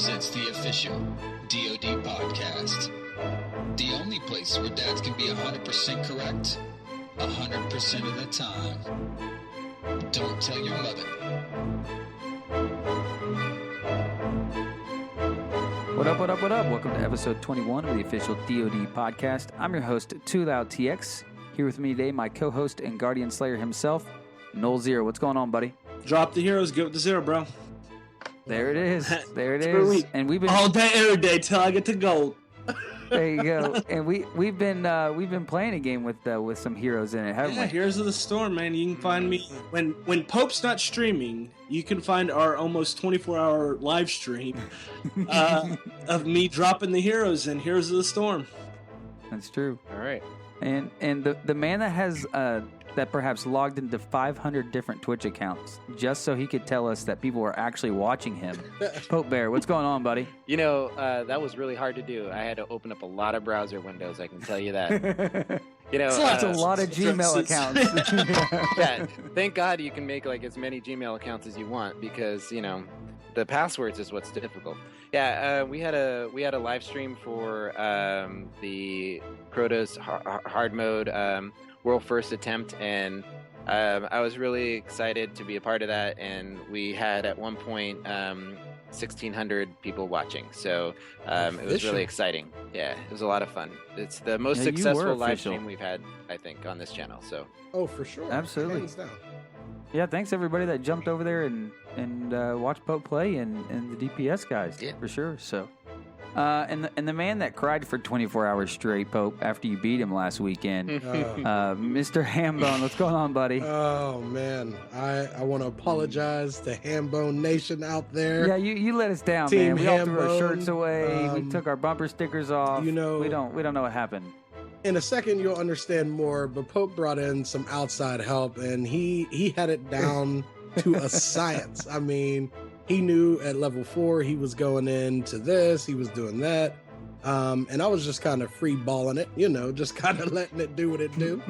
presents the official DoD Podcast. The only place where dads can be 100% correct, 100% of the time. Don't tell your mother. What up, what up, what up? Welcome to episode 21 of the official DoD Podcast. I'm your host, TwoLoudtx. Here with me today, my co-host and Guardian Slayer himself, Nolxero. What's going on, buddy? Drop the heroes, give it to zero, bro. There it is. There it is. And we've been all day, every day till I get to gold. There you go. And we've been playing a game with some heroes in it, haven't we? Heroes of the Storm, man. You can find me when Pope's not streaming. You can find our almost 24-hour live stream of me dropping the heroes in Heroes of the Storm. That's true. All right. And the man that has that perhaps logged into 500 different Twitch accounts just so he could tell us that people were actually watching him. POPEBEAR, what's going on, buddy? You know, that was really hard to do. I had to open up a lot of browser windows, I can tell you that. You know, that's a lot of Gmail accounts. Yeah, thank God you can make like as many Gmail accounts as you want because, you know, the passwords is what's difficult. Yeah, we had a live stream for the Crota's hard mode world first attempt, and I was really excited to be a part of that. And we had at one point 1,600 people watching, so it was really exciting. Yeah, it was a lot of fun. It's the most successful live stream we've had, I think, on this channel. So for sure, absolutely. Hands down. Yeah, thanks everybody that jumped over there and watched Pope play and the DPS guys, for sure. So, and the man that cried for 24 hours straight, Pope, after you beat him last weekend, Mr. Hambone. What's going on, buddy? Oh man, I want to apologize to Hambone Nation out there. Yeah, you let us down, Team man. We all threw our Hambone, shirts away. We took our bumper stickers off. You know, we don't know what happened. In a second, you'll understand more, but Pope brought in some outside help, and he had it down to a science. I mean, he knew at level 4 he was going into this, he was doing that, and I was just kind of free balling it, you know, just kind of letting it do what it do.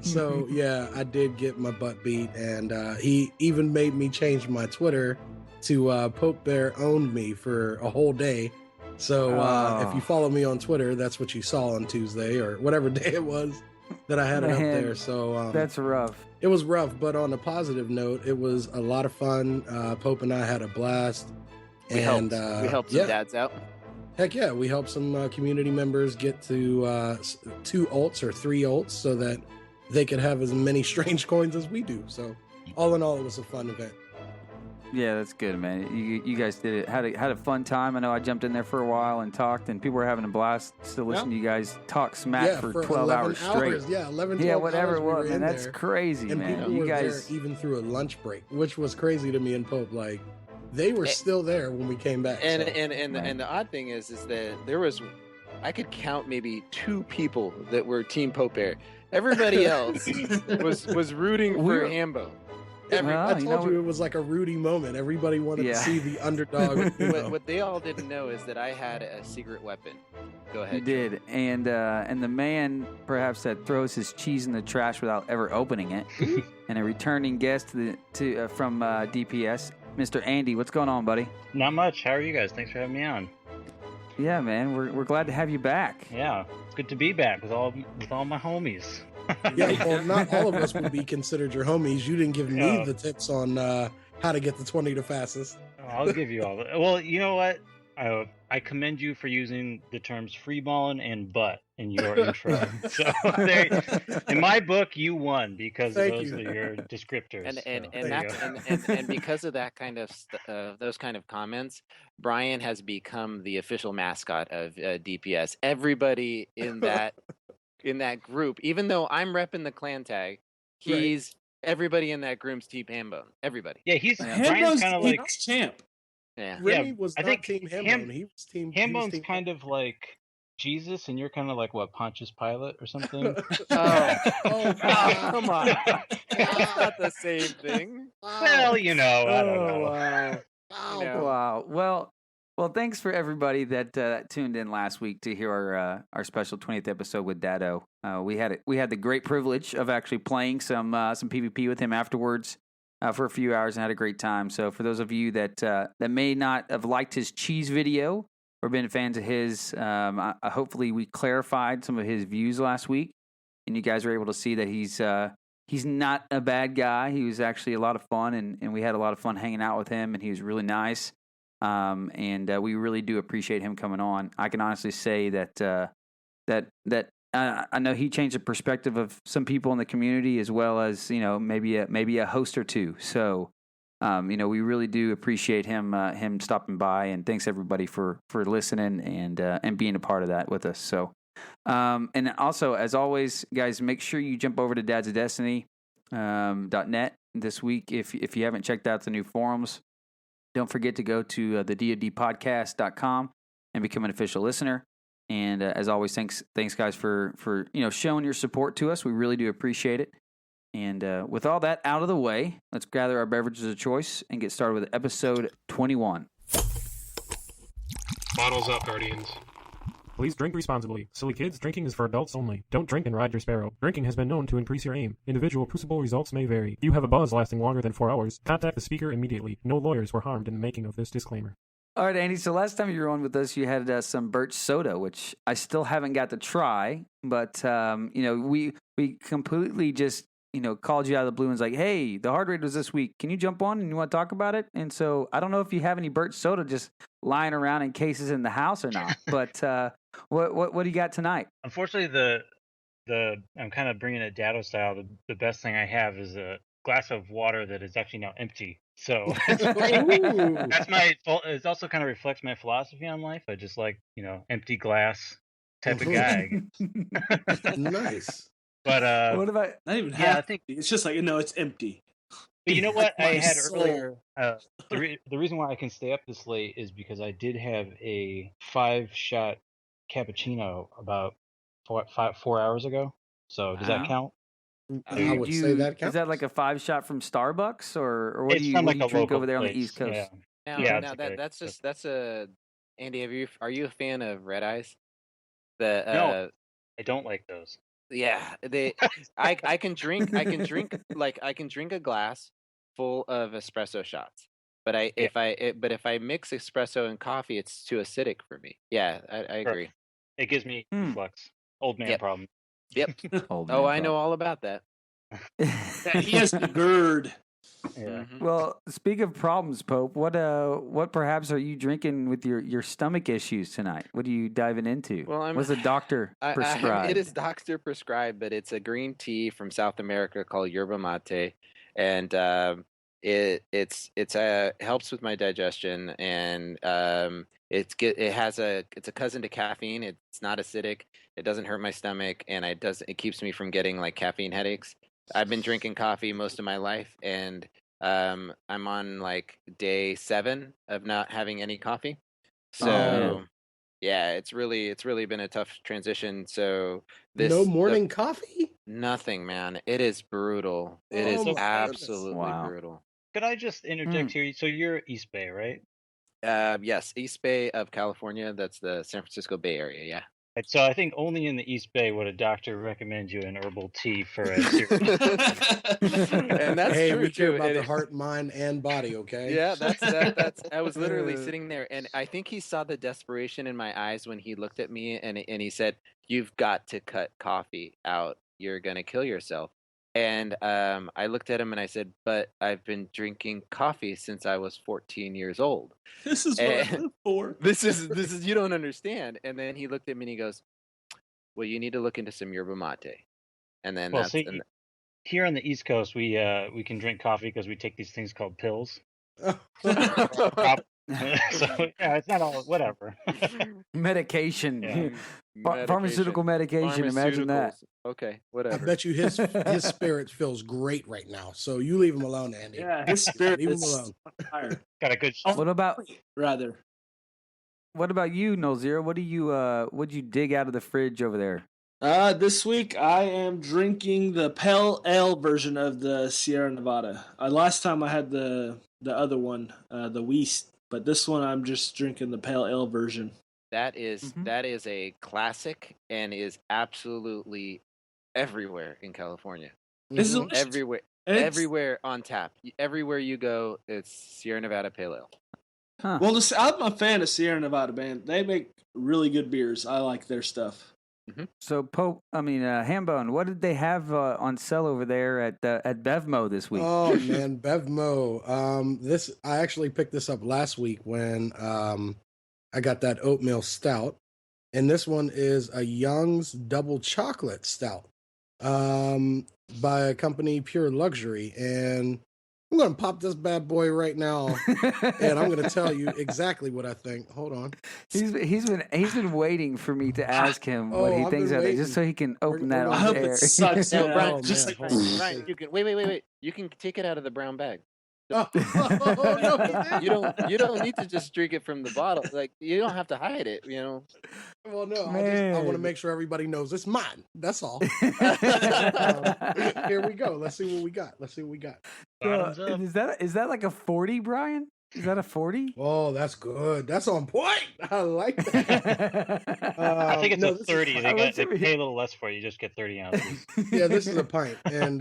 So, yeah, I did get my butt beat, and he even made me change my Twitter to POPEBEAR owned me for a whole day. So if you follow me on Twitter, that's what you saw on Tuesday or whatever day it was that I had it up there. So that's rough. It was rough, but on a positive note, it was a lot of fun. Pope and I had a blast. We helped some dads out. Heck yeah, we helped some community members get to 2 ults or 3 ults so that they could have as many strange coins as we do. So all in all, it was a fun event. Yeah, that's good, man. You guys did it. Had a fun time. I know I jumped in there for a while and talked, and people were having a blast still listening to you guys talk smack for 12 hours straight. Yeah, 11, 12 whatever hours it was, we man. That's crazy, and man. people You were guys there even through a lunch break, which was crazy to me and Pope. Like, they were still there when we came back. And the odd thing is that there was, I could count maybe 2 people that were Team POPEBEAR. Everybody else was rooting for Hambone. I told you it was like a Rudy moment. Everybody wanted to see the underdog. What they all didn't know is that I had a secret weapon. Go ahead. You did, and the man perhaps that throws his cheese in the trash without ever opening it, and a returning guest from DPS, Mr. Andy. What's going on, buddy? Not much. How are you guys? Thanks for having me on. Yeah, man, we're glad to have you back. Yeah, it's good to be back with all my homies. Yeah, well, not all of us would be considered your homies. You didn't give me the tips on how to get the 20 the fastest. I'll give you all the... Well, you know what? I commend you for using the terms freeballing and butt in your intro. So in my book, you won because those are your descriptors. And because of that kind of those kind of comments, Brian has become the official mascot of DPS. Everybody in that group, even though I'm repping the clan tag, everybody in that group's Team Hambone. Everybody. Yeah, Brian's kind of like champ. Yeah, Remy was not Team Hambone. He was Team Hambone's kind of like Jesus, and you're kind of like what, Pontius Pilate or something? Come on, it's not the same thing. Well, you know, I don't know. Wow. Well, thanks for everybody that tuned in last week to hear our special 20th episode with Dado. We had the great privilege of actually playing some PvP with him afterwards. for a few hours and had a great time. So for those of you that that may not have liked his cheese video or been fans of his, hopefully we clarified some of his views last week, and you guys were able to see that he's not a bad guy. He was actually a lot of fun, and we had a lot of fun hanging out with him, and he was really nice. And we really do appreciate him coming on. I can honestly say that I know he changed the perspective of some people in the community, as well as maybe a host or two. So we really do appreciate him stopping by, and thanks everybody for listening and being a part of that with us. So and also, as always, guys, make sure you jump over to dadsofdestiny.net this week if you haven't checked out the new forums. Don't forget to go to the DoDPodcast.com and become an official listener. And as always, thanks guys for showing your support to us. We really do appreciate it. And with all that out of the way, let's gather our beverages of choice and get started with episode 21. Bottles up, Guardians. Please drink responsibly. Silly kids, drinking is for adults only. Don't drink and ride your Sparrow. Drinking has been known to increase your aim. Individual crucible results may vary. If you have a buzz lasting longer than 4 hours, contact the speaker immediately. No lawyers were harmed in the making of this disclaimer. All right, Andy, so last time you were on with us, you had some birch soda, which I still haven't got to try, but, we completely just, called you out of the blue and was like, hey, the hard raid was this week. Can you jump on and you want to talk about it? And so I don't know if you have any birch soda just lying around in cases in the house or not, but what do you got tonight? Unfortunately, I'm kind of bringing it Dado style. The best thing I have is a glass of water that is actually now empty. So that's my fault. It also kind of reflects my philosophy on life. I just like, empty glass type of guy. Nice. But what about Not even yeah, half. I think. It's just like it's empty. But you know what I My had soul. earlier? The reason why I can stay up this late is because I did have a 5-shot cappuccino about 4 hours ago. So does that count? I would say that counts. Is that like a 5-shot from Starbucks, or what It's do you, from what like do you a drink local over there on the place, East Coast? Yeah. Now, Yeah, now it's okay. that's a Andy. Are you a fan of Red Eyes? The No. I don't like those. yeah, I can drink I can drink a glass full of espresso shots. But if I mix espresso and coffee, it's too acidic for me. Yeah, I agree. It gives me reflux. Old man Yep. problem. Yep. Old Oh, man I know all about that. Yeah, he has the GERD. Yeah. Mhm. Well, speak of problems, Pope, what perhaps are you drinking with your stomach issues tonight? What are you diving into? Well, What's the doctor prescribed? It is doctor prescribed, but it's a green tea from South America called yerba mate, and it helps with my digestion, and it's a cousin to caffeine. It's not acidic. It doesn't hurt my stomach, and it keeps me from getting like caffeine headaches. I've been drinking coffee most of my life, and I'm on like day 7 of not having any coffee. So yeah, it's really been a tough transition. So no morning coffee? nothing, man. It is brutal. It Oh is my goodness. absolutely Wow. brutal. Could I just interject here? So you're East Bay, right? Yes, East Bay of California. That's the San Francisco Bay Area. Yeah. And so I think only in the East Bay would a doctor recommend you an herbal tea for a serious. And that's Hey, true we care too. about And the heart, mind, and body, okay? yeah, that's. I was literally sitting there, and I think he saw the desperation in my eyes when he looked at me, and he said, "You've got to cut coffee out. You're gonna kill yourself." And I looked at him and I said, "But I've been drinking coffee since I was 14 years old. This is what I live for. This is you don't understand." And then he looked at me and he goes, "Well, you need to look into some yerba mate." And then Well, see, here on the East Coast, we can drink coffee because we take these things called pills. So yeah, it's not all whatever. Medication. Yeah. Pharmaceutical medication. Imagine that. Pharmaceuticals. Okay, I whatever. bet you his spirit feels great right now. So you leave him alone, Andy. Yeah, his spirit Leave him is alone. on fire. Got a good. What about Rather. you, Nolxero? What'd you dig out of the fridge over there? This week I am drinking the Pale Ale version of the Sierra Nevada. Last time I had the other one, the West, but this one I'm just drinking the Pale Ale version. That is a classic and is absolutely everywhere in California. This is Mhm. delicious. Everywhere. everywhere on tap. Everywhere you go, it's Sierra Nevada Pale Ale. Huh. Well, I'm a fan of Sierra Nevada, man. They make really good beers. I like their stuff. Mm-hmm. So Hambone, what did they have on sale over there at Bevmo this week? Oh man, Bevmo. This I actually picked this up last week when I got that oatmeal stout, and this one is a Young's Double Chocolate Stout by a company Pure Luxury, and I'm gonna pop this bad boy right now, and I'm gonna tell you exactly what I think. Hold on. He's been waiting for me to ask him what he thinks of it, just so he can open that I on hope air. it sucks. No, Brian, Oh, just man. like Brian, you can wait. You can take it out of the brown bag. Oh, no, You don't need to just drink it from the bottle. Like you don't have to hide it. Well, no, I Man. want to make sure everybody knows it's mine. That's all. Here we go. Let's see what we got. Bottoms up. Is that like a 40, Brian? Is that a 40? Oh, that's good. That's on point. I like that. I think it's no, a this is 30. fine. They pay a little less for it. You just get 30 ounces. Yeah, this is a pint, and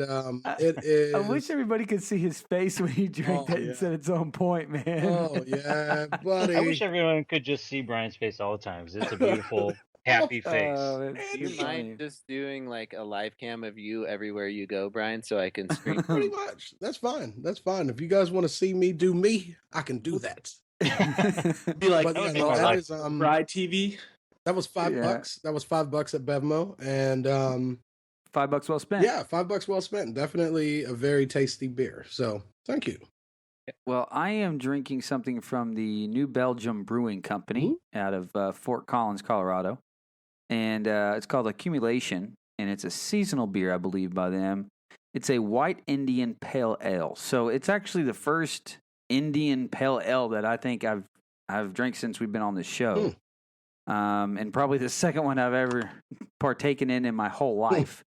it is. I wish everybody could see his face when he drank Oh, that yeah. and said it's on point, man. Oh yeah, buddy. I wish everyone could just see Brian's face all the time because it's a beautiful, happy face. Oh, Do you mind just doing like a live cam of you everywhere you go, Brian, so I can screen? Pretty much. That's fine. That's fine. If you guys want to see me do me, I can do that. Be like, But, would yeah, be no, fun. that is Ride TV. that was $5. Yeah. That was $5 at Bevmo, and $5 well spent. yeah, $5 well spent. Definitely a very tasty beer. So thank you. Well, I am drinking something from the New Belgium Brewing Company out of Fort Collins, Colorado. And it's called Accumulation, and it's a seasonal beer, I believe, by them. It's a white Indian pale ale. So it's actually the first Indian pale ale that I think I've drank since we've been on this show. And probably the second one I've ever partaken in my whole life.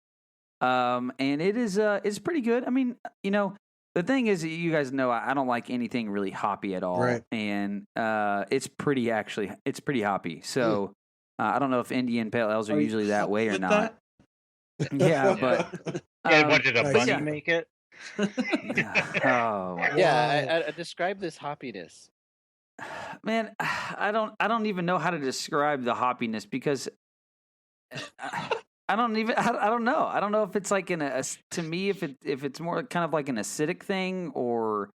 And it is it's pretty good. I mean, the thing is, you guys know I don't like anything really hoppy at all. Right. And it's pretty hoppy. So I don't know if Indian pale ales are usually that way or with not. Yeah, but What did a nice. bunny Yeah. make it? oh Yeah, I describe this hoppiness. man, I don't even know how to describe the hoppiness because I don't know. I don't know if it's like to me if it's more kind of like an acidic thing or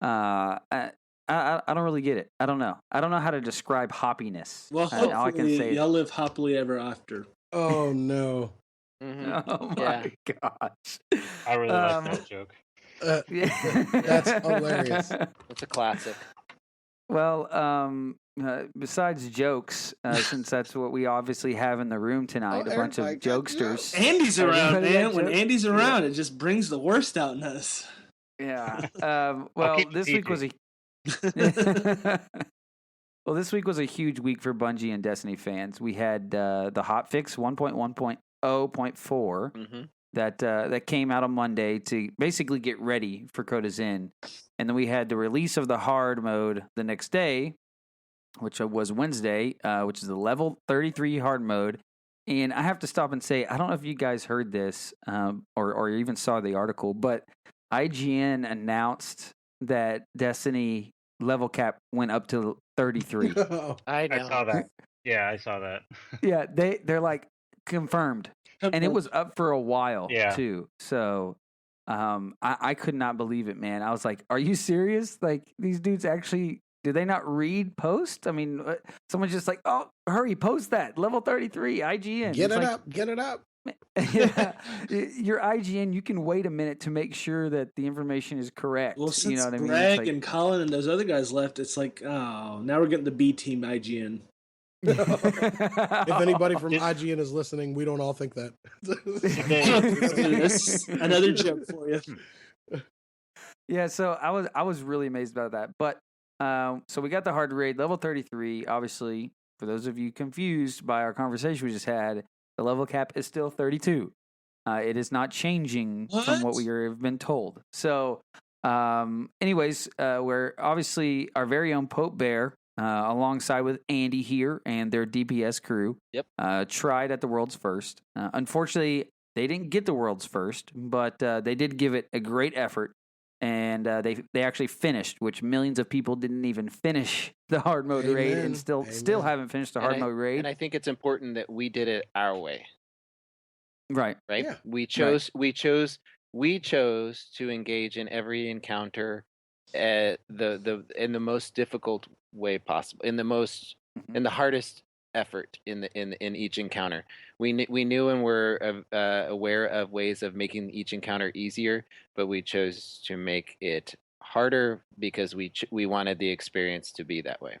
I don't really get it. I don't know. I don't know how to describe hoppiness. Well, All I can hopefully say is- y'all live happily ever after. Oh no. Mhm. Oh my gosh. I really like that joke. Yeah. That's hilarious. It's a classic. Well, besides jokes, since that's what we obviously have in the room tonight, Oh, a bunch of everybody got jokesters. Andy's around, Everybody man. got When jokes? Andy's around, it just brings the worst out in us. Yeah. Well, keep it this week was a well, this week was a huge week for Bungie and Destiny fans. We had the hotfix 1.1.0.4 Mm-hmm. that came out on Monday to basically get ready for Crota's Inn, and then we had the release of the hard mode the next day, which was Wednesday, which is the level 33 hard mode. And I have to stop and say, I don't know if you guys heard this or even saw the article, but IGN announced that Destiny level cap went up to 33. I know. I saw that. Yeah, I saw that. Yeah, they're like confirmed, and it was up for a while too. So I could not believe it, man. I was like, "Are you serious? Like these dudes actually? Did they not read post? I mean, someone's just like, "Oh, hurry, post that level 33 IGN. Get It's it like, up. Get it up. Yeah, your IGN, you can wait a minute to make sure that the information is correct. Well, since you know what I mean? Greg It's like- and Colin and those other guys left, it's like, oh, now we're getting the B team IGN. If anybody from IGN is listening, we don't all think that. That's another joke for you. Yeah, so I was really amazed about that. But so we got the hard raid level 33. Obviously, for those of you confused by our conversation we just had, the level cap is still 32. It is not changing from what we have been told. So, anyways, we're obviously our very own POPEBEAR, alongside with Andy here and their DPS crew. Yep. Tried at the world's first. Unfortunately, They didn't get the world's first, but they did give it a great effort. And they actually finished, which millions of people didn't even finish the hard mode raid, and still haven't finished the hard mode raid. And I think it's important that we did it our way. Right. Yeah. We chose to engage in every encounter in the most difficult way possible, in the hardest effort in each encounter. We knew and were aware of ways of making each encounter easier, but we chose to make it harder because we wanted the experience to be that way.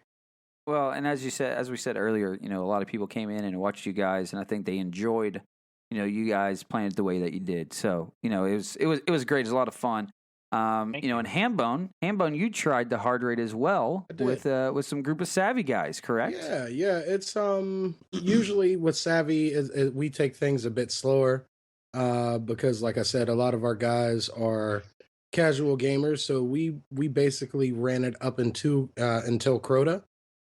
Well, and as we said earlier, a lot of people came in and watched you guys, and I think they enjoyed, you guys playing it the way that you did. So, it was great. It was a lot of fun. And Hambone, you tried the hard raid as well with some group of savvy guys, correct? Yeah. It's usually with savvy is we take things a bit slower because, like I said, a lot of our guys are casual gamers, so we basically ran it up until Crota,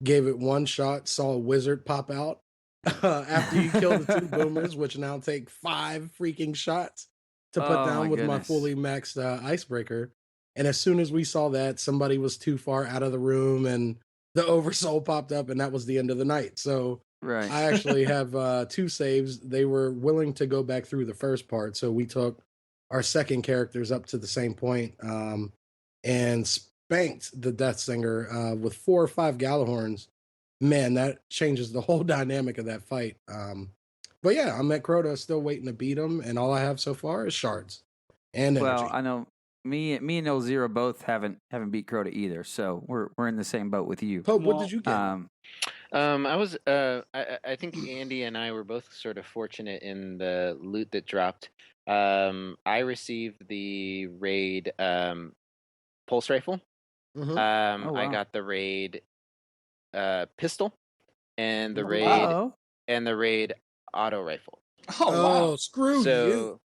gave it one shot, saw a wizard pop out after you kill the 2 boomers, which now take 5 freaking shots to put down with my fully maxed icebreaker. And as soon as we saw that, somebody was too far out of the room and the oversoul popped up, and that was the end of the night. So I actually have 2 saves. They were willing to go back through the first part, so we took our second characters up to the same point and spanked the Death Singer with 4 or 5 Galahorns. Man, that changes the whole dynamic of that fight. But yeah, I'm at Crota, still waiting to beat him, and all I have so far is shards and energy. Well, I know me and Nolxero both haven't beat Crota either, so we're in the same boat with you. Pope, what did you get? I think Andy and I were both sort of fortunate in the loot that dropped. I received the raid pulse rifle. Mm-hmm. I got the raid pistol and the raid auto rifle. Oh, wow. Screw you.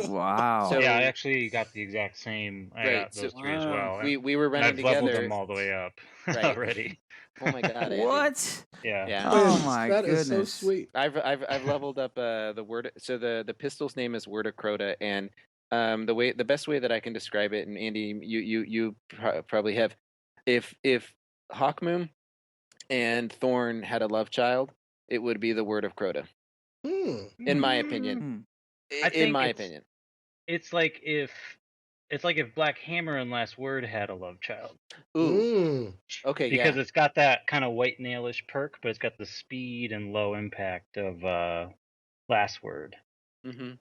Wow. So, I actually got the exact same. I got those 3 as well. We were running I've together. leveled them all the way up already. Oh my god! Andy. What? Yeah. Oh my That goodness! is so sweet. I've leveled up the word. So the pistol's name is Word of Crota, and the best way that I can describe it, and Andy, you probably have, if Hawkmoon and Thorn had a love child, it would be the Word of Crota. In my opinion. Opinion. It's like if Black Hammer and Last Word had a love child. Ooh. Okay, because it's got that kind of white nailish perk, but it's got the speed and low impact of Last Word. Mm-hmm.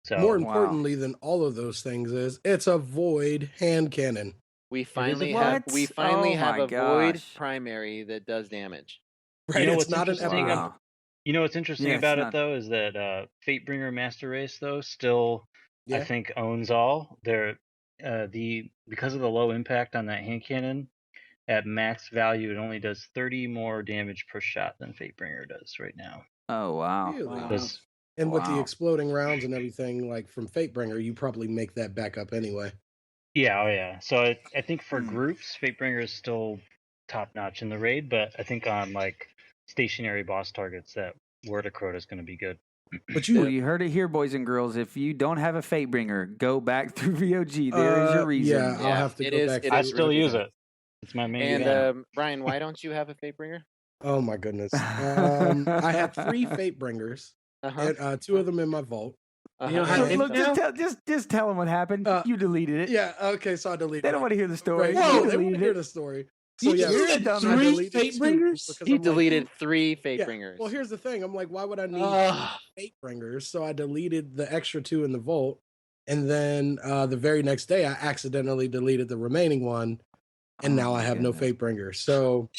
So more importantly than all of those things is it's a void hand cannon. We finally have a void primary that does damage. Right, it's not an epic. You know what's interesting about it though is that Fatebringer Master Race though still I think owns all. They're because of the low impact on that hand cannon, at max value it only does 30 more damage per shot than Fatebringer does right now. Oh wow. Really? Wow. And with the exploding rounds and everything like from Fatebringer, you probably make that back up anyway. Yeah, So I think for groups, Fatebringer is still top notch in the raid, but I think on like stationary boss targets that Word of Crota is going to be good. But you heard it here, boys and girls. If you don't have a Fatebringer, go back through VOG. There is your reason. Yeah, I'll have to go back. I still use it. It's my main. And Brian, why don't you have a Fatebringer? Oh my goodness. I have 3 Fatebringers, and 2 of them in my vault. Look, just tell them what happened. You deleted it. Yeah. Okay. So I deleted it. They don't want to hear the story. Right. No, they want to hear the story. So yeah, 3 Fatebringers? He deleted 3 Fatebringers. Yeah. Well, here's the thing. I'm like, why would I need Fatebringers? So I deleted the extra 2 in the vault, and then the very next day, I accidentally deleted the remaining one, and now I have no Fatebringers. So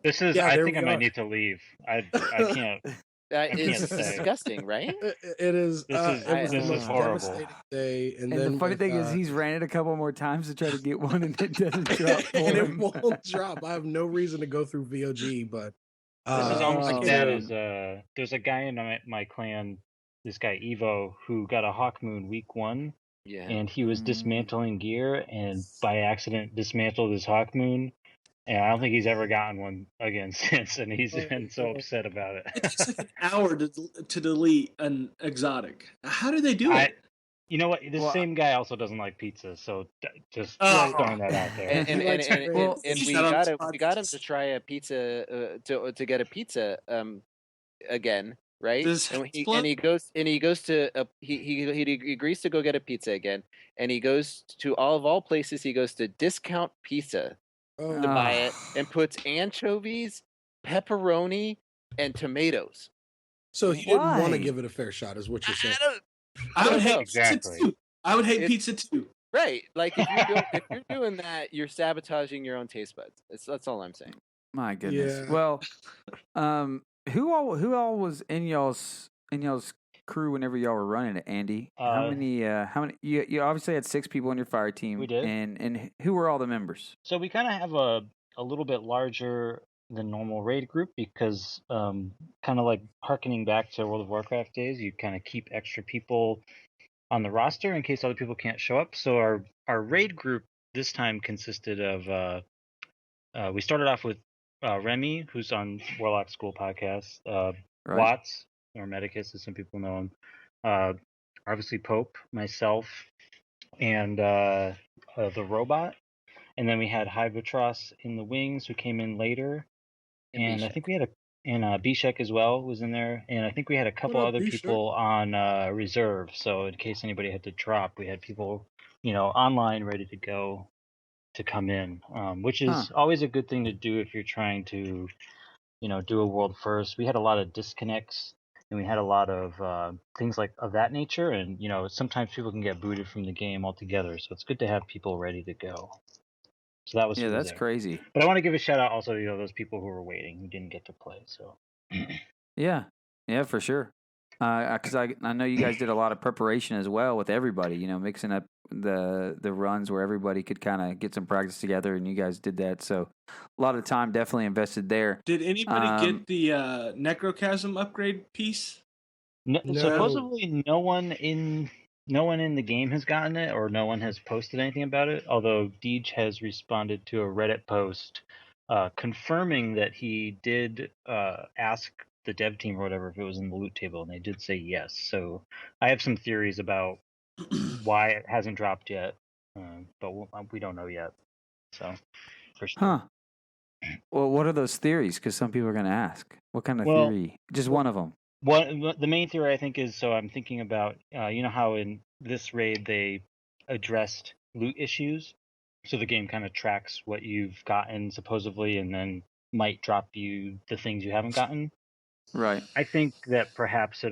this is. I think I might need to leave. I can't. It's disgusting, right? It is. This is horrible. Devastating day, and then the funny thing is, he's ran it a couple more times to try to get one, and it doesn't drop. And it won't drop. I have no reason to go through VOG, but this is almost like that. There's a guy in my clan, this guy Evo, who got a Hawkmoon week 1. Yeah. And he was dismantling gear, and by accident dismantled his Hawkmoon. Yeah, I don't think he's ever gotten one again since, and he's been so upset about it. It takes like an hour to delete an exotic. How do they do it? You know what? This same guy also doesn't like pizza, so just throwing that out there. And we got him to try a pizza to get a pizza again, right? And he goes to he agrees to go get a pizza again, and he goes to all places. He goes to Discount Pizza to buy it, and puts anchovies, pepperoni, and tomatoes. So he didn't want to give it a fair shot, is what you're saying. I would hate pizza too. I would hate pizza too. Right, like if you're doing that, you're sabotaging your own taste buds. That's all I'm saying. My goodness. Yeah. Well, who all was in y'all's crew whenever y'all were running it, Andy? How many? You obviously had 6 people on your fire team. We did. And who were all the members? So we kind of have a little bit larger than normal raid group because kind of like harkening back to World of Warcraft days, you kind of keep extra people on the roster in case other people can't show up. So our raid group this time consisted of we started off with Remy, who's on Warlock School podcast, Right. Watts, or Medicus as some people know him, obviously Pope, myself, and the robot. And then we had Hybatros in the wings, who came in later. And I think we had Bishek as well was in there. And I think we had a couple other people on reserve. So in case anybody had to drop, we had people, online ready to go to come in, which is always a good thing to do if you're trying to, do a world first. We had a lot of disconnects, and we had a lot of things like of that nature. And, sometimes people can get booted from the game altogether. So it's good to have people ready to go. So that was that's there. crazy. But I want to give a shout out also to those people who were waiting who didn't get to play. So yeah, for sure. Because I know you guys did a lot of preparation as well with everybody. Mixing up the runs where everybody could kind of get some practice together, and you guys did that. So a lot of time definitely invested there. Did anybody get the Necrochasm upgrade piece? No. Supposedly no one in the game has gotten it, or no one has posted anything about it, although Deej has responded to a Reddit post confirming that he did ask the dev team or whatever if it was in the loot table, and they did say yes. So I have some theories about why it hasn't dropped yet, but we don't know yet. So, for sure. Huh. Well, what are those theories? Because some people are going to ask. What kind of theory? Just one of them. The main theory I think is, so I'm thinking about, how in this raid they addressed loot issues. So the game kind of tracks what you've gotten supposedly, and then might drop you the things you haven't gotten. Right. I think that perhaps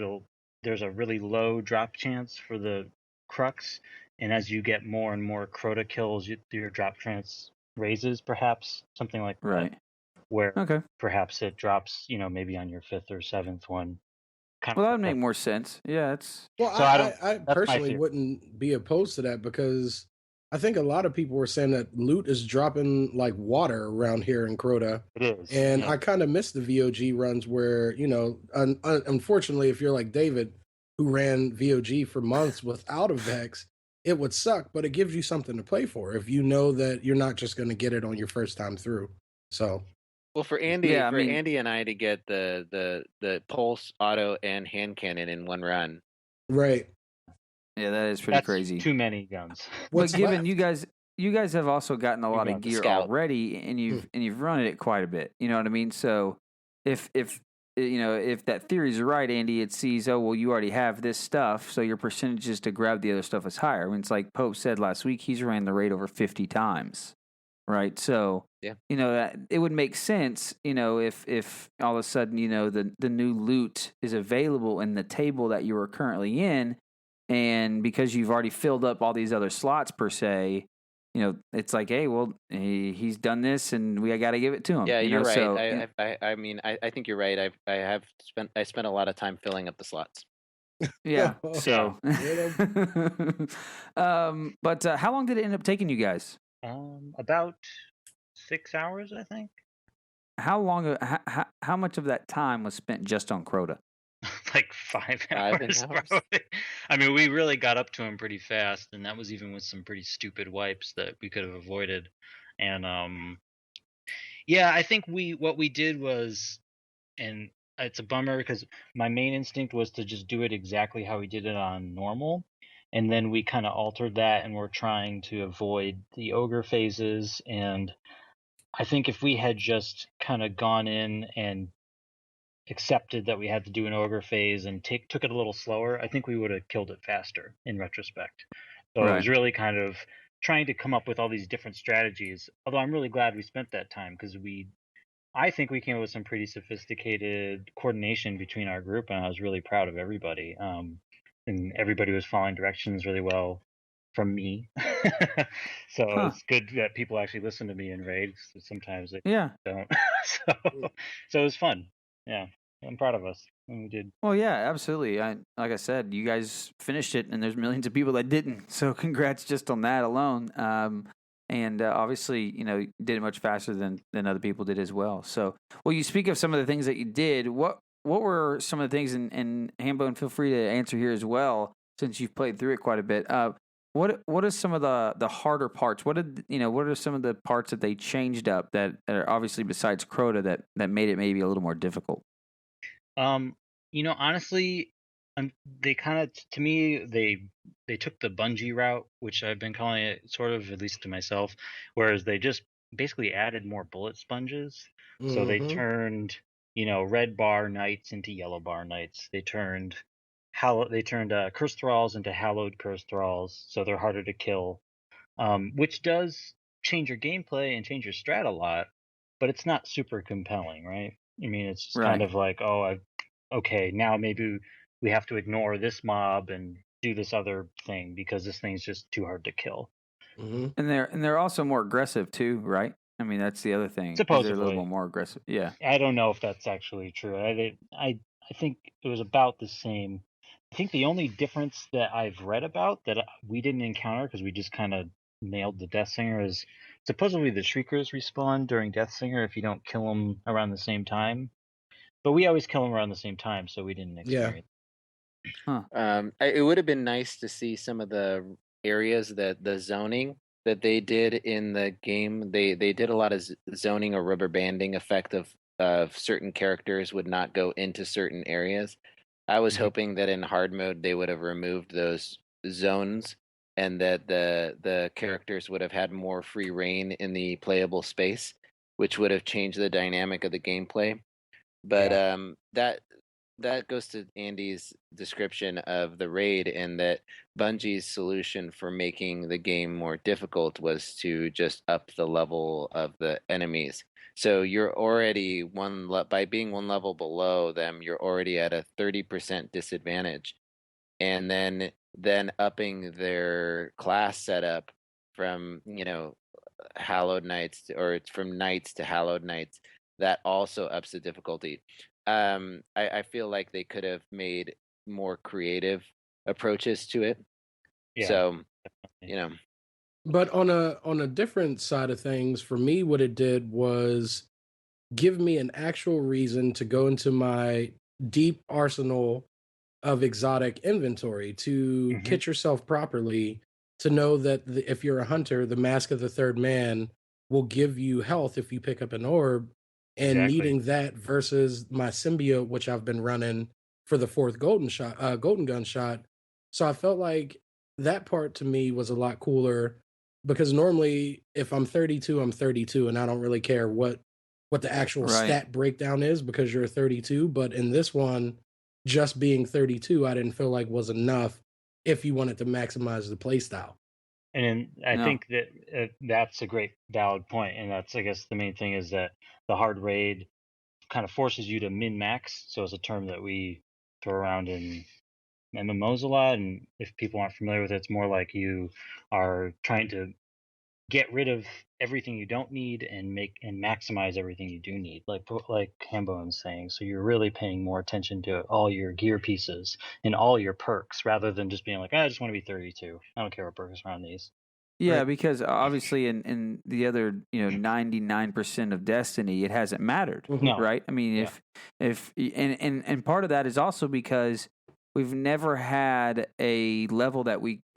there's a really low drop chance for the Crux, and as you get more and more Crota kills, your drop chance raises, perhaps something like right. that. Where perhaps it drops, maybe on your 5th or 7th one. Well, that would make more sense. Yeah, it's. Well, so I personally wouldn't be opposed to that, because I think a lot of people were saying that loot is dropping like water around here in Crota. It is. And I kind of miss the VOG runs where, unfortunately, if you're like David, who ran VOG for months without a Vex, it would suck, but it gives you something to play for if you know that you're not just going to get it on your first time through. So. Well, for Andy, Andy and I to get the pulse, auto, and hand cannon in one run. Right. Yeah, that is pretty crazy. Too many guns. But given you guys have also gotten a lot of gear already, and you've run it quite a bit. You know what I mean? So if that theory is right, Andy, it sees, you already have this stuff, so your percentages to grab the other stuff is higher. I mean, it's like Pope said last week, he's ran the raid over 50 times. Right, so that it would make sense, if all of a sudden, the new loot is available in the table that you are currently in, and because you've already filled up all these other slots per se, it's like, hey, well, he's done this, and we got to give it to him. Yeah, you're right. So, I think you're right. I spent a lot of time filling up the slots. Yeah. So, but how long did it end up taking you guys? About 6 hours, I think. How long? How much of that time was spent just on Crota? Like 5 hours. Probably. I mean, we really got up to him pretty fast, and that was even with some pretty stupid wipes that we could have avoided. And Yeah, I think what we did was, and it's a bummer because my main instinct was to just do it exactly how we did it on normal, and then we kind of altered that, and we're trying to avoid the ogre phases. And I think if we had just kind of gone in and accepted that we had to do an ogre phase and took it a little slower, I think we would have killed it faster in retrospect. So it was really kind of trying to come up with all these different strategies. Although I'm really glad we spent that time because I think we came up with some pretty sophisticated coordination between our group, and I was really proud of everybody. And everybody was following directions really well from me. So it's good that people actually listen to me in raids. Sometimes they don't. So it was fun. Yeah, I'm proud of us. And we did. Well, yeah, absolutely. Like I said, you guys finished it, and there's millions of people that didn't. So congrats just on that alone. And obviously, did it much faster than other people did as well. So, well, you speak of some of the things that you did. What were some of the things? And Hambone, feel free to answer here as well, since you've played through it quite a bit. What are some of the harder parts? What are some of the parts that they changed up that are obviously besides Crota that made it maybe a little more difficult? Honestly, they kind of, to me, they took the Bungie route, which I've been calling it, sort of, at least to myself, whereas they just basically added more bullet sponges. So they turned, red bar knights into yellow bar knights. They turned curse thralls into hallowed curse thralls, so they're harder to kill, which does change your gameplay and change your strat a lot, but it's not super compelling, right? I mean, it's just kind of like, okay, now maybe we have to ignore this mob and do this other thing because this thing's just too hard to kill. And they're also more aggressive too, right? I mean, that's the other thing. Supposedly, they're a little more aggressive. Yeah. I don't know if that's actually true. I think it was about the same. I think the only difference that I've read about that we didn't encounter because we just kind of nailed the Death Singer is supposedly the Shriekers respawn during Death Singer if you don't kill them around the same time. But we always kill them around the same time, so we didn't experience. It would have been nice to see some of the areas that the zoning that they did in the game. They did a lot of zoning or rubber banding effect of certain characters would not go into certain areas. I was hoping that in hard mode they would have removed those zones and that the characters would have had more free reign in the playable space, which would have changed the dynamic of the gameplay. But that goes to Andy's description of the raid, and that Bungie's solution for making the game more difficult was to just up the level of the enemies. So you're already by being one level below them, you're already at a 30% disadvantage, and then upping their class setup from Hallowed Knights, or it's from Knights to Hallowed Knights. That also ups the difficulty. I feel like they could have made more creative approaches to it. Yeah, so, definitely. But on a different side of things, for me, what it did was give me an actual reason to go into my deep arsenal of exotic inventory to kit yourself properly, to know that if you're a hunter, the Mask of the Third Man will give you health if you pick up an orb. And needing that versus my symbiote, which I've been running for the 4th golden gun shot. So I felt like that part to me was a lot cooler, because normally if I'm 32, I'm 32, and I don't really care what the actual stat breakdown is because you're 32. But in this one, just being 32, I didn't feel like was enough if you wanted to maximize the playstyle. And I think that that's a great valid point. And that's, I guess, the main thing is that the hard raid kind of forces you to min-max. So it's a term that we throw around in MMOs a lot. And if people aren't familiar with it, it's more like you are trying to get rid of everything you don't need and maximize everything you do need, like Hambone's saying. So you're really paying more attention to all your gear pieces and all your perks, rather than just being like, I just want to be 32. I don't care what perks are on these. Yeah, because obviously in the other 99% of Destiny, it hasn't mattered, right? I mean, if and part of that is also because we've never had a level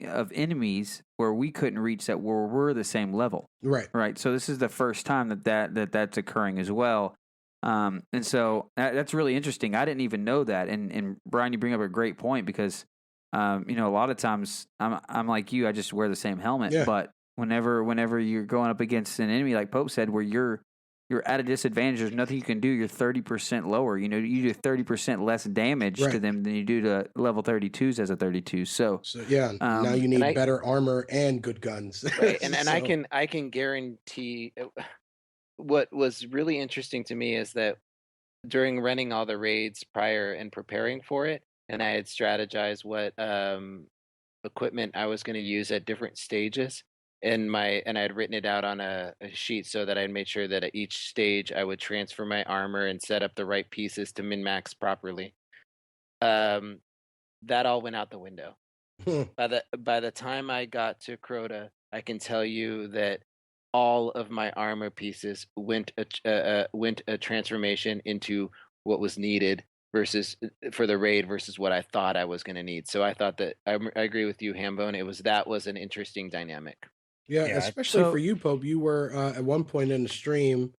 of enemies where we couldn't reach that where we're the same level. Right. So this is the first time that's occurring as well. And so that's really interesting. I didn't even know that. And Brian, you bring up a great point because, a lot of times I'm like you, I just wear the same helmet, but whenever you're going up against an enemy, like Pope said, where you're at a disadvantage, there's nothing you can do. You're 30% lower. You do 30% less damage to them than you do to level 32s as a 32. So now you need better armor and good guns. Right. And I can guarantee what was really interesting to me is that during running all the raids prior and preparing for it, and I had strategized what equipment I was going to use at different stages. And I had written it out on a sheet so that I made sure that at each stage I would transfer my armor and set up the right pieces to min-max properly. That all went out the window. By the time I got to Crota, I can tell you that all of my armor pieces went a transformation into what was needed for the raid versus what I thought I was going to need. So I thought that I agree with you, Hambone. That was an interesting dynamic. Yeah, especially for you, Pope. You were at one point in the stream,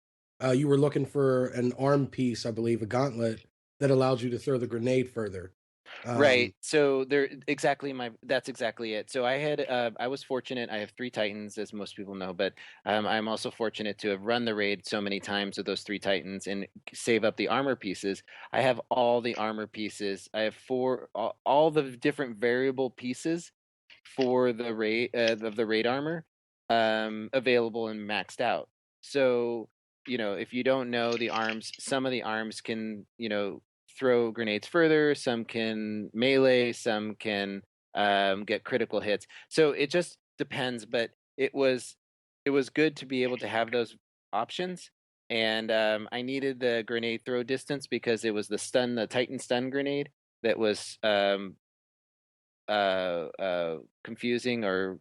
you were looking for an arm piece, I believe, a gauntlet that allows you to throw the grenade further. Right. So that's exactly it. So I was fortunate. I have 3 Titans, as most people know, but I'm also fortunate to have run the raid so many times with those 3 Titans and save up the armor pieces. I have all the armor pieces. I have all the different variable pieces for the raid of the raid armor available and maxed out. So, if you don't know the arms, some of the arms can, throw grenades further, some can melee, some can get critical hits. So it just depends, but it was good to be able to have those options. And I needed the grenade throw distance because it was the Titan stun grenade that was confusing or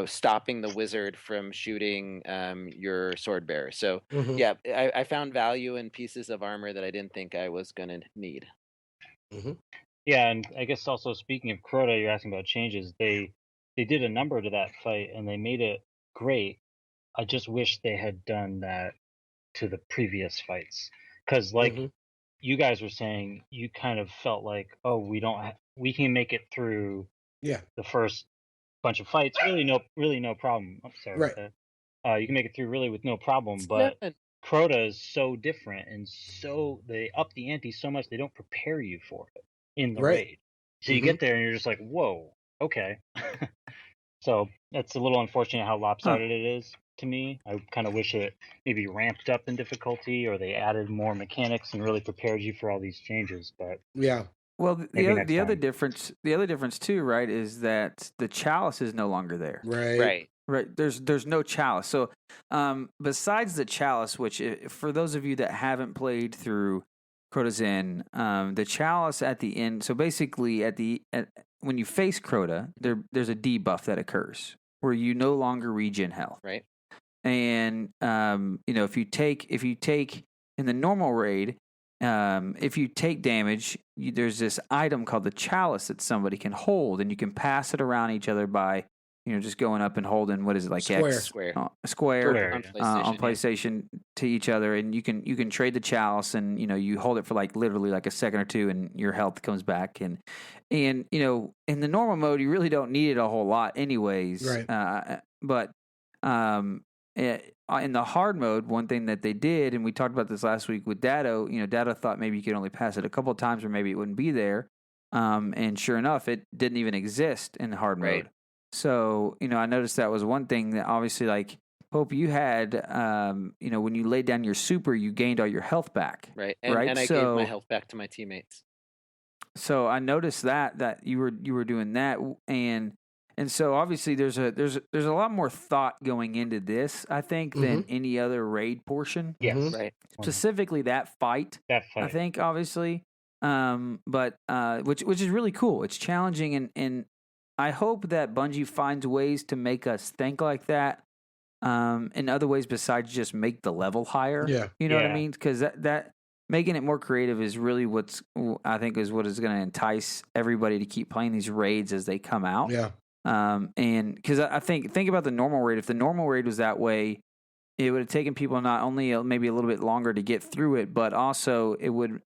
stopping the wizard from shooting your sword bearer. So I found value in pieces of armor that I didn't think I was going to need. Yeah, and I guess also speaking of Crota, you're asking about changes. They did a number to that fight and they made it great. I just wish they had done that to the previous fights, because you guys were saying, you kind of felt like, oh, we can make it through the first bunch of fights, really no problem. I'm sorry about that. You can make it through really with no problem, but Crota is so different, and so they up the ante so much they don't prepare you for it in the raid. So you get there and you're just like, whoa, okay. So that's a little unfortunate how lopsided it is to me. I kind of wish it maybe ramped up in difficulty, or they added more mechanics and really prepared you for all these changes. But well, the other difference too, right, is that the chalice is no longer there. Right. There's no chalice. So, besides the chalice, which for those of you that haven't played through Crota's Inn, the chalice at the end. So basically, when you face Crota, there's a debuff that occurs where you no longer regen health. Right. And if you take in the normal raid. If you take damage, there's this item called the chalice that somebody can hold, and you can pass it around each other by, just going up and holding, what is it, like square on PlayStation to each other, and you can trade the chalice, and you hold it for literally a second or two, and your health comes back, and in the normal mode you really don't need it a whole lot, anyways. Right. But in the hard mode, one thing that they did, and we talked about this last week with Dado, Dado thought maybe you could only pass it a couple of times or maybe it wouldn't be there. And sure enough, it didn't even exist in the hard mode. So, I noticed that was one thing that obviously, Pope, you had, when you laid down your super, you gained all your health back. Right. And I gave my health back to my teammates. So I noticed that you were doing that, and so obviously there's a lot more thought going into this, I think, than any other raid portion. Yes. Right. Specifically that fight. I think, obviously. But which is really cool. It's challenging, and I hope that Bungie finds ways to make us think like that. In other ways besides just make the level higher. Yeah. You know what I mean? Because that making it more creative is really what is going to entice everybody to keep playing these raids as they come out. Yeah. And because I think about the normal raid. If the normal raid was that way, it would have taken people not only maybe a little bit longer to get through it, but also it would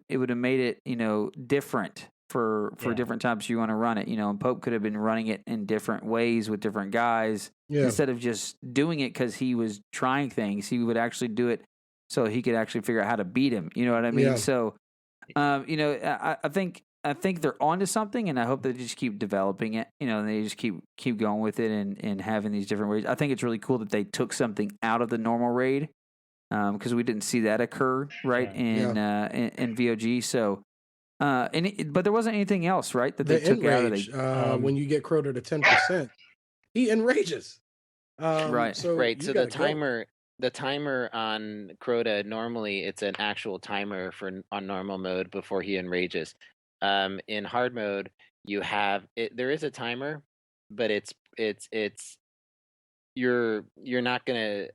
have made it different for different times you want to run it. And Pope could have been running it in different ways with different guys instead of just doing it because he was trying things. He would actually do it so he could actually figure out how to beat him. You know what I mean? Yeah. So, I think they're onto something, and I hope they just keep developing it. And they just keep going with it and having these different raids. I think it's really cool that they took something out of the normal raid because we didn't see that occur in VOG. So, but there wasn't anything else, right? That they took enrage, out of when you get Crota to 10%, he enrages. Right. So the timer on Crota, normally it's an actual timer on normal mode before he enrages. In hard mode, you have it. There is a timer, but you're not gonna.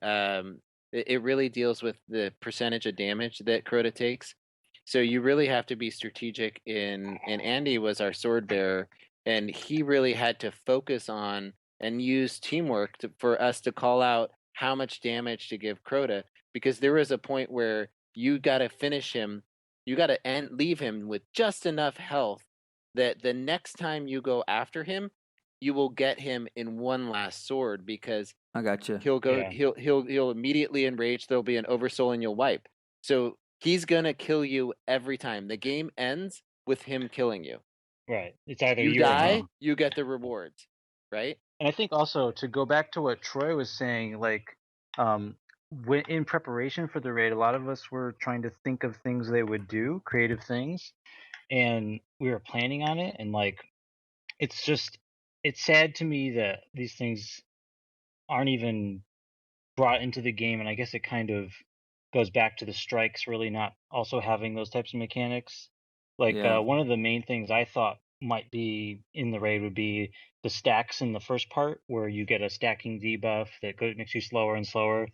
It really deals with the percentage of damage that Crota takes. So you really have to be strategic. And Andy was our sword bearer, and he really had to focus on and use teamwork for us to call out how much damage to give Crota, because there was a point where you got to finish him. You got to leave him with just enough health that the next time you go after him, you will get him in one last sword, because I got you. He'll go. Yeah. He'll immediately enrage. There'll be an oversoul and you'll wipe. So he's gonna kill you every time. The game ends with him killing you. Right. It's either you die, you get the rewards. Right. And I think also, to go back to what Troy was saying, in preparation for the raid, a lot of us were trying to think of things they would do, creative things, and we were planning on it. And it's sad to me that these things aren't even brought into the game. And I guess it kind of goes back to the strikes really not also having those types of mechanics. One of the main things I thought might be in the raid would be the stacks in the first part, where you get a stacking debuff that makes you slower and slower,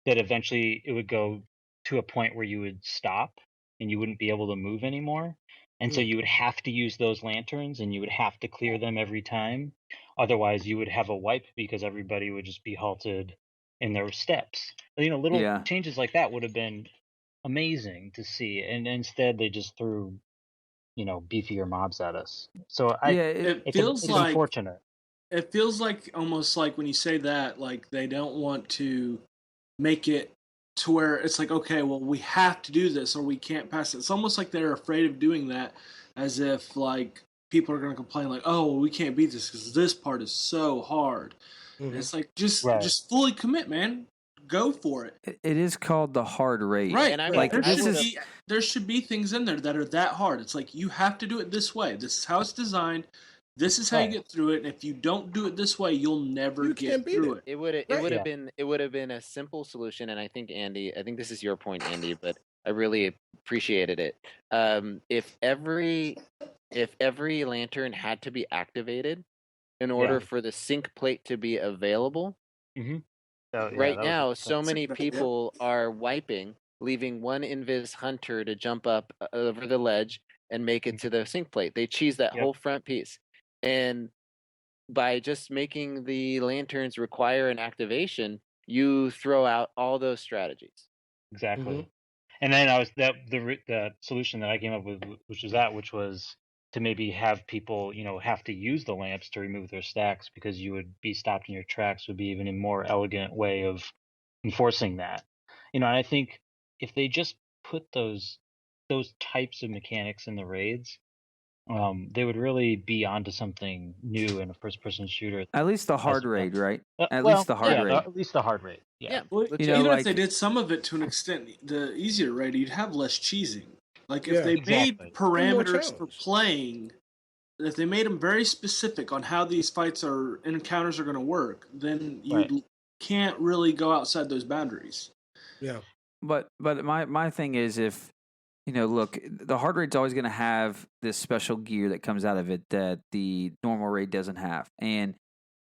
that eventually it would go to a point where you would stop and you wouldn't be able to move anymore. And so you would have to use those lanterns, and you would have to clear them every time. Otherwise, you would have a wipe because everybody would just be halted in their steps. Little changes like that would have been amazing to see. And instead, they just threw, beefier mobs at us. So it's unfortunate. It feels like almost like when you say that, like they don't want to make it to where it's like, okay, well, we have to do this or we can't pass it. It's almost like they're afraid of doing that, as if like people are going to complain like, oh, well, we can't beat this because this part is so hard. Mm-hmm. It's like, just fully commit, man. Go for it. It is called the hard raid. Right. And I mean, like, there should be things in there that are that hard. It's like, you have to do it this way. This is how it's designed. This is how you get through it. And if you don't do it this way, you'll never get through it. It would have been a simple solution. And I think, Andy, this is your point, Andy, but I really appreciated it. If every lantern had to be activated in order for the sync plate to be available, now, so many people are wiping, leaving one invis hunter to jump up over the ledge and make it to the sync plate. They cheese that whole front piece. And by just making the lanterns require an activation, you throw out all those strategies. Exactly. Mm-hmm. And then the solution that I came up with, which was to maybe have people, have to use the lamps to remove their stacks, because you would be stopped in your tracks, would be even a more elegant way of enforcing that. And I think if they just put those types of mechanics in the raids, they would really be onto something new in a first-person shooter. At least the hard raid, right? At least the hard raid. At least the hard raid. Yeah. Well, if they did some of it to an extent, the easier raid, you'd have less cheesing. Like if they made parameters for playing, if they made them very specific on how these fights or encounters are going to work, then you can't really go outside those boundaries. Yeah. But my thing is, if look, the hard raid's always going to have this special gear that comes out of it that the normal raid doesn't have. And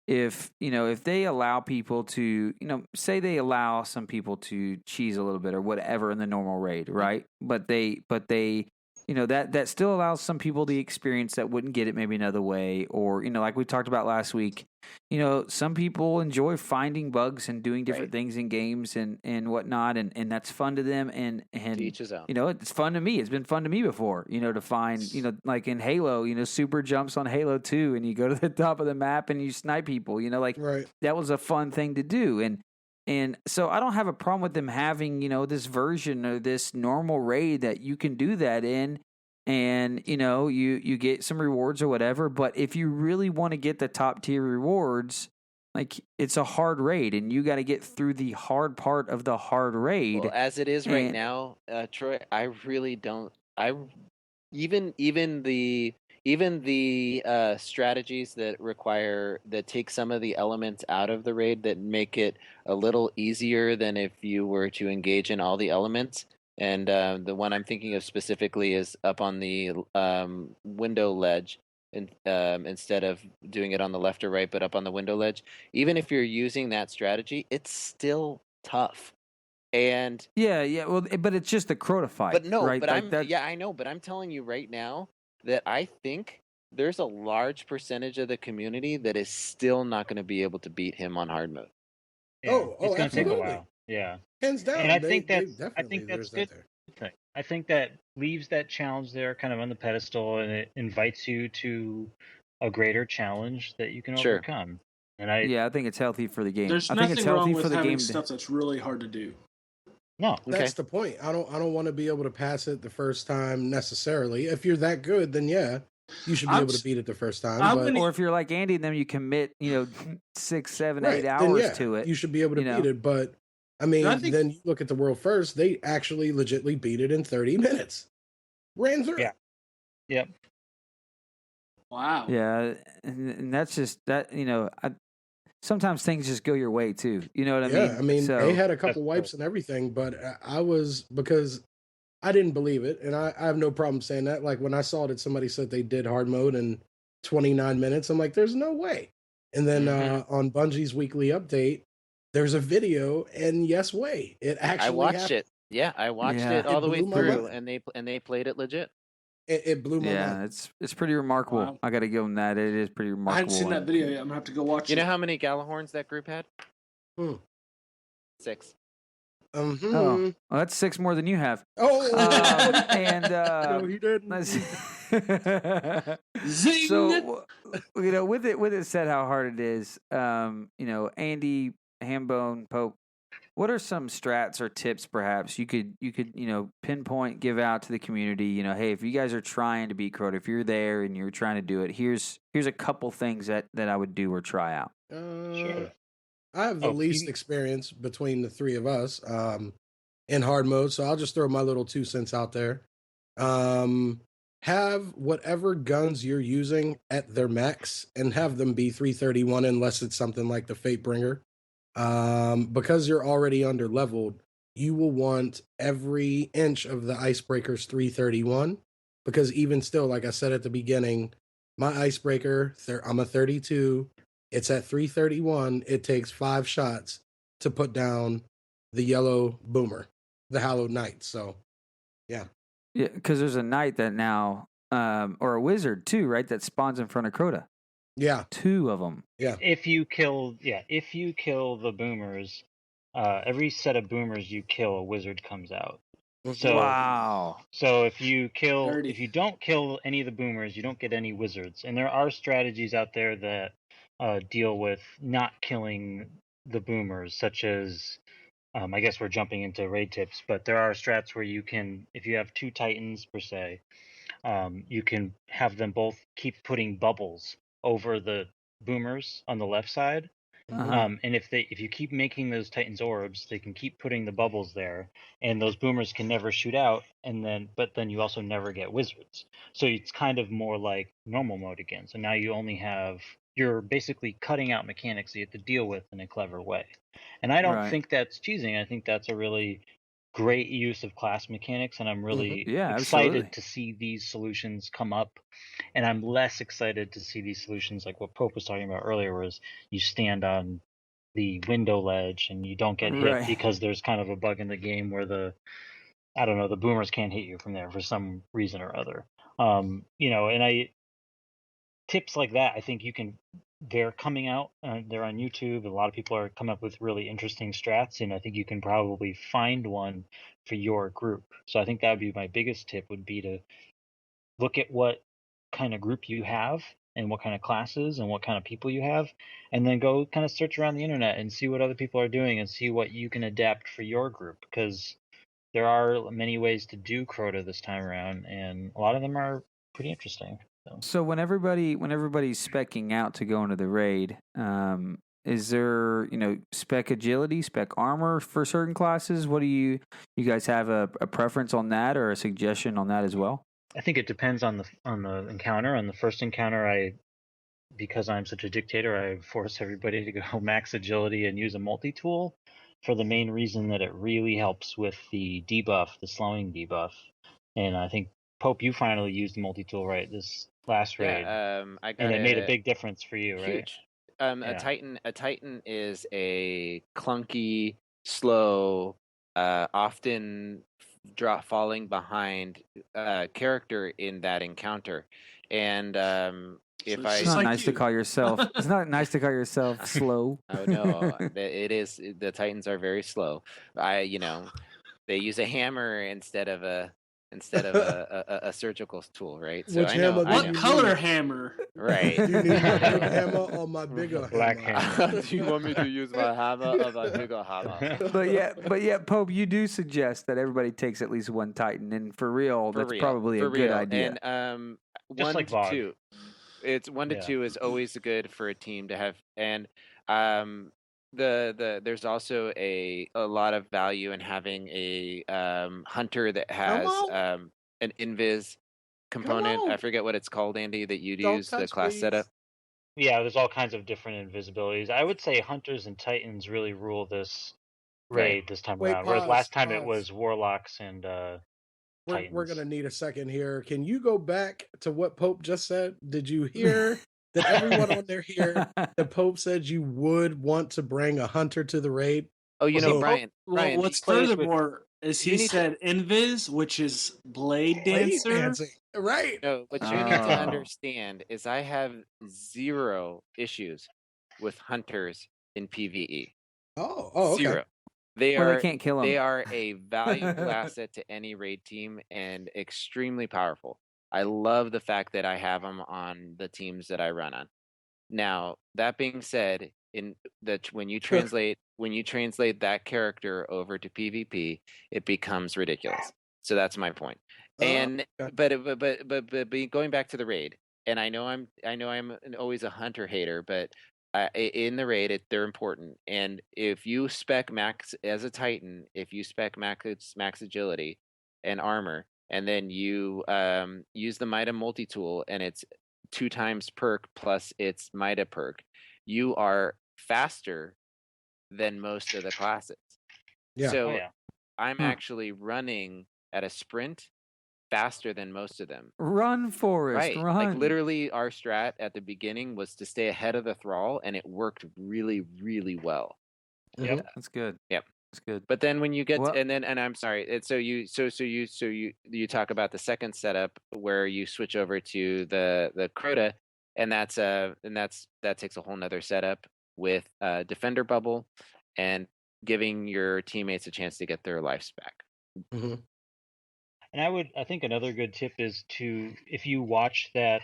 if they allow people to, say they allow some people to cheese a little bit or whatever in the normal raid, right? But they that still allows some people the experience that wouldn't get it maybe another way, or like we talked about last week. Some people enjoy finding bugs and doing different things in games and whatnot, and that's fun to them. And each his own. It's fun to me. It's been fun to me before. To find like in Halo, super jumps on Halo 2, and you go to the top of the map and you snipe people. That was a fun thing to do. And so I don't have a problem with them having, this version of this normal raid that you can do that in, and, you get some rewards or whatever. But if you really want to get the top tier rewards, like, it's a hard raid, and you got to get through the hard part of the hard raid. Well, as it is right now, Troy, I really don't. Even the strategies that take some of the elements out of the raid that make it a little easier than if you were to engage in all the elements. And the one I'm thinking of specifically is up on the window ledge, instead of doing it on the left or right, but up on the window ledge. Even if you're using that strategy, it's still tough. And well, but it's just the Crota fight. But no, right? but like I know, but I'm telling you right now that I think there's a large percentage of the community that is still not going to be able to beat him on hard mode. Yeah, it's going to take a absolutely. while. Yeah, Hands down. and I they- think they that's definitely- there's that good. there. Thing. I think that leaves that challenge there, kind of on the pedestal, and it invites you to a greater challenge that you can Sure. overcome. And I think it's healthy for the game. There's I think it's nothing healthy wrong for with the having game. stuff that's really hard to do. no, That's the point. I don't want to be able to pass it the first time necessarily. If you're that good, then yeah, you should be able to beat it the first time. But, or if you're like Andy, then you commit, 6, 7, right, 8 then hours yeah, to it. you should be able to you know. beat it. But I mean, I think- then you look at the world first. They actually legitly beat it in 30 minutes. Ran through. Yeah. it. Yep. Wow. Yeah, and that's just that. Sometimes things just go your way too. You know what I mean? Yeah, I mean, So, they had a couple That's wipes and everything, but I was, because I didn't believe it, and I have no problem saying that. Like when I saw that somebody said they did hard mode in 29 minutes, I'm like, there's no way. And then on Bungie's weekly update, there's a video, and yes way, it actually I watched happened. it. Yeah, I watched Yeah. it all It the way blew my through, mind. and they played it legit. It blew my yeah, mind. it's pretty remarkable. Wow. I got to give them that. It is pretty I remarkable. hadn't seen that video yet. I'm gonna have to go watch You it. know how many Galahorns that group had? 6. Oh, well, that's 6 more than you have. And No, he didn't. let's- Zing! so with it said how hard it is, Andy, Hambone, Pope, what are some strats or tips perhaps you could pinpoint, give out to the community? Hey, if you guys are trying to beat Crota, if you're there and you're trying to do it, here's a couple things that I would do or try out. Sure. I have the least experience between the three of us in hard mode, so I'll just throw my little 2 cents out there. Have whatever guns you're using at their max, and have them be 331 unless it's something like the Fatebringer. Because you're already under leveled, you will want every inch of the icebreaker's 331. Because even still, like I said at the beginning, my icebreaker, I'm a 32. It's at 331. It takes 5 shots to put down the yellow boomer, the Hallowed Knight. So, yeah. Yeah, because there's a knight that now, or a wizard too, right? That spawns in front of Crota. Yeah. 2 of them. Yeah. If you kill the boomers, every set of boomers you kill, a wizard comes out. So Wow. So if you Nerdy. don't kill any of the boomers, you don't get any wizards. And there are strategies out there that deal with not killing the boomers, such as I guess we're jumping into raid tips, but there are strats where you can, if you have 2 titans per se, you can have them both keep putting bubbles over the boomers on the left side. And if you keep making those titans orbs, they can keep putting the bubbles there, and those boomers can never shoot out. But then you also never get wizards. So it's kind of more like normal mode again. So now you're basically cutting out mechanics that you have to deal with in a clever way. And I don't Right. think that's cheesing. I think that's a really great use of class mechanics, and I'm really Yeah, excited absolutely. to see these solutions come up. And I'm less excited to see these solutions like what Pope was talking about earlier, whereas you stand on the window ledge and you don't get hit Right. because there's kind of a bug in the game where the boomers can't hit you from there for some reason or other. And tips like that, I think they're coming out, they're on YouTube. A lot of people are coming up with really interesting strats, and I think you can probably find one for your group. So I think that would be my biggest tip, would be to look at what kind of group you have and what kind of classes and what kind of people you have, and then go kind of search around the internet and see what other people are doing and see what you can adapt for your group, because there are many ways to do Crota this time around, and a lot of them are pretty interesting. So when everybody's speccing out to go into the raid, is there spec agility, spec armor for certain classes? What do you guys have a preference on that, or a suggestion on that as well? I think it depends on the encounter. On the first encounter, because I'm such a dictator, I force everybody to go max agility and use a multi-tool, for the main reason that it really helps with the debuff, the slowing debuff. And I think, Pope, you finally used the multi-tool right this last raid. Yeah, I got and it made a big difference for you, right? Huge. A Titan is a clunky, slow, often falling behind character in that encounter. And it's not nice to call yourself. It's not nice to call yourself slow. Oh no, it is. The Titans are very slow. They use a hammer instead of a surgical tool, right? So what color hammer? Right. You need my big hammer or my bigger black hammer? Do you want me to use my hammer or my bigger hammer? But yeah, Pope, you do suggest that everybody takes at least one Titan, and for real, that's probably a good idea. And Just 1 to 2. It's 1 to 2 is always good for a team to have, and there's also a lot of value in having a hunter that has an invis component. I forget what it's called, Andy, that you'd use the class setup. Yeah, there's all kinds of different invisibilities. I would say hunters and titans really rule this raid this time around, whereas last time it was warlocks and we're gonna need a second here. Can you go back to what Pope just said? Did you hear that everyone on there here, the Pope said you would want to bring a hunter to the raid? Oh, Brian. Brian, what's furthermore is he said invis, which is blade dancer. Right. No, what you need to understand is I have 0 issues with hunters in PvE. Oh, okay. 0. They can't kill them. They are a valuable asset to any raid team and extremely powerful. I love the fact that I have them on the teams that I run on. Now, that being said, when you translate that character over to PvP, it becomes ridiculous. So that's my point. But going back to the raid, and I know I'm always a hunter hater, but in the raid, they're important. And if you spec max as a Titan, if you spec max agility and armor, and then you use the Mida multi-tool, and it's 2 times perk plus its Mida perk, you are faster than most of the classes. Yeah. So I'm actually running at a sprint faster than most of them. Run, Forrest, right. run. Like literally our strat at the beginning was to stay ahead of the thrall, and it worked really, really well. Yep. That's good. Yep. That's good. But then when you get and I'm sorry, so you talk about the second setup where you switch over to the Crota, and that takes a whole nother setup with defender bubble and giving your teammates a chance to get their lives back. Mm-hmm. And I think another good tip is if you watch that,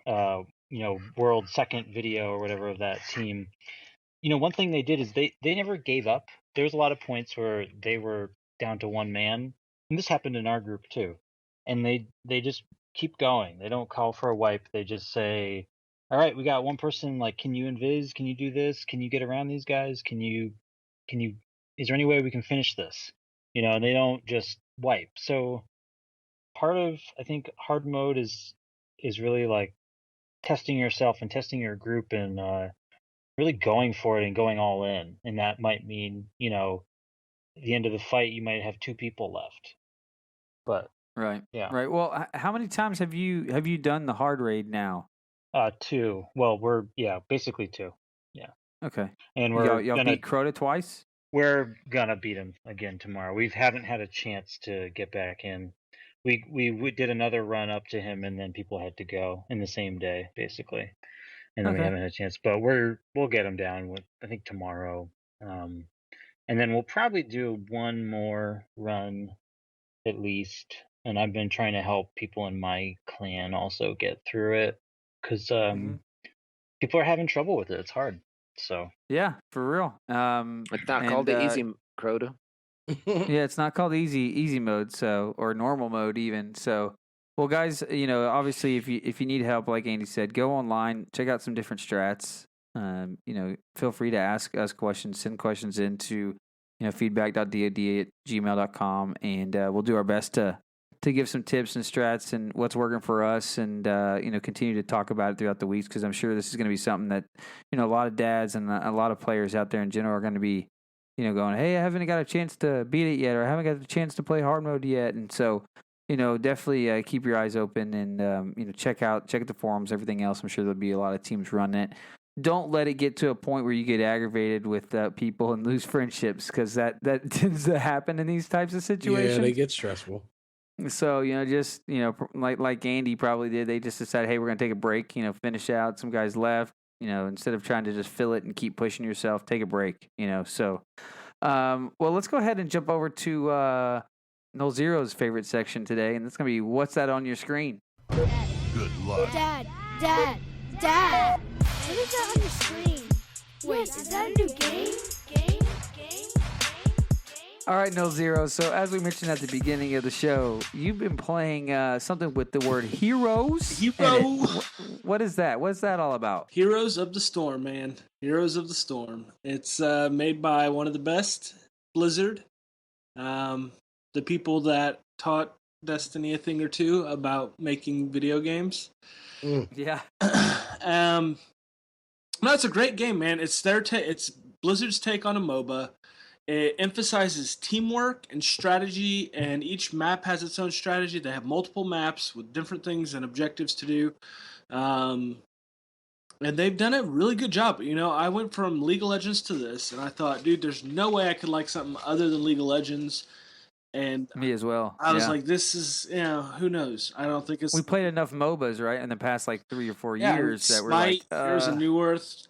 world second video or whatever of that team, one thing they did is they never gave up. There was a lot of points where they were down to one man, and this happened in our group too. And they just keep going. They don't call for a wipe. They just say, all right, we got one person, like, can you invis? Can you do this? Can you get around these guys? Is there any way we can finish this? And they don't just wipe. So part of, I think, hard mode is really like testing yourself and testing your group and really going for it and going all in. And that might mean, the end of the fight, you might have 2 people left. But Right. yeah, Right. Well, how many times have you done the hard raid now? 2. Well, we're basically 2. Yeah. Okay. And we're Y'all gonna beat Crota twice? we're gonna beat him again tomorrow. We haven't had a chance to get back in. We did another run up to him, and then people had to go in the same day, basically. And then we Okay. haven't had a chance, but we'll get him down with, I think, tomorrow. And then we'll probably do one more run at least. And I've been trying to help people in my clan also get through it because people are having trouble with it. It's hard. So Yeah, for real. It's not called the easy Crota. Yeah, it's not called easy mode, so, or normal mode even. So, well, guys, obviously, if you need help, like Andy said, go online, check out some different strats. Feel free to ask us questions, send questions into feedback.dod@gmail.com, and we'll do our best to give some tips and strats and what's working for us, and continue to talk about it throughout the weeks, because I'm sure this is going to be something that a lot of dads and a lot of players out there in general are going to be going, hey, I haven't got a chance to beat it yet, or I haven't got a chance to play hard mode yet. And so, definitely keep your eyes open and, check out the forums, everything else. I'm sure there'll be a lot of teams running it. Don't let it get to a point where you get aggravated with people and lose friendships, because that tends to happen in these types of situations. Yeah, they get stressful. So, just, like Andy probably did, they just decided, hey, we're going to take a break, finish out. Some guys left. Instead of trying to just fill it and keep pushing yourself, take a break, So, well, let's go ahead and jump over to Nolxero's favorite section today, and that's going to be what's that on your screen? Good luck. Dad. What is that on your screen? Wait, is that a new game? All right, Nolxero. So as we mentioned at the beginning of the show, you've been playing something with the word heroes. What is that? What's that all about? Heroes of the Storm, man. Heroes of the Storm. It's made by one of the best, Blizzard. The people that taught Destiny a thing or two about making video games. Yeah. No, it's a great game, man. It's it's Blizzard's take on a MOBA. It emphasizes teamwork and strategy, and each map has its own strategy. They have multiple maps with different things and objectives to do. And they've done a really good job. I went from League of Legends to this, and I thought, dude, there's no way I could like something other than League of Legends. And me as well. I was like, this is, who knows? I don't think it's... We played enough MOBAs, right, in the past, 3 or 4 years that we're like... Here's a New Earth...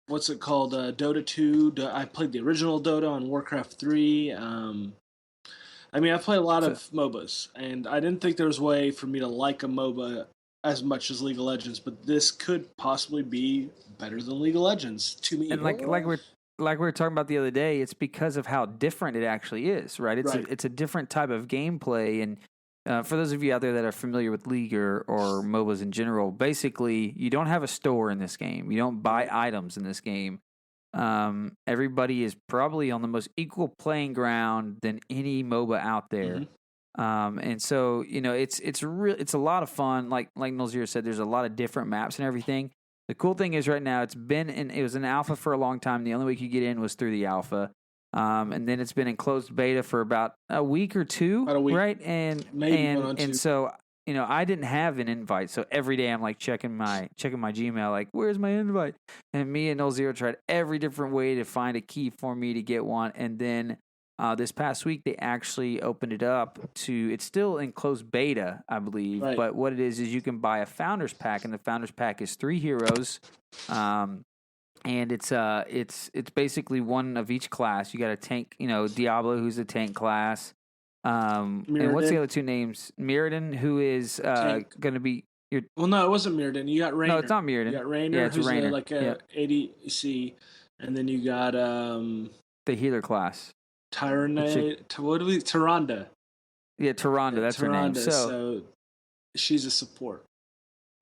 what's it called? Dota 2. I played the original Dota on Warcraft 3. I played a lot of MOBAs, and I didn't think there was a way for me to like a MOBA as much as League of Legends, but this could possibly be better than League of Legends to me. And like we were talking about the other day, it's because of how different it actually is, right? It's a different type of gameplay, and for those of you out there that are familiar with League or MOBAs in general, basically, you don't have a store in this game. You don't buy items in this game. Everybody is probably on the most equal playing ground than any MOBA out there. And so, it's a lot of fun. Like Nolxero said, there's a lot of different maps and everything. The cool thing is right now, it was an alpha for a long time. The only way you could get in was through the alpha. And then it's been in closed beta for about a week or two, right? And so I didn't have an invite, so every day I'm checking my Gmail, where's my invite? And me and Nolxero tried every different way to find a key for me to get one, and then this past week they actually opened it up to. It's still in closed beta, I believe, but what it is you can buy a founders pack, and the founders pack is 3 heroes. And it's basically one of each class. You got a tank, Diablo, who's a tank class. And what's the other 2 names? Mirrodin, who is going to be your. Well, no, it wasn't Mirrodin. You got Raynor. No, it's not Mirrodin. You got Raynor, yeah, it's who's Raynor. a ADC, and then you got the healer class. Tyrande. Tyrande. Yeah, Tyrande. That's her name. So she's a support.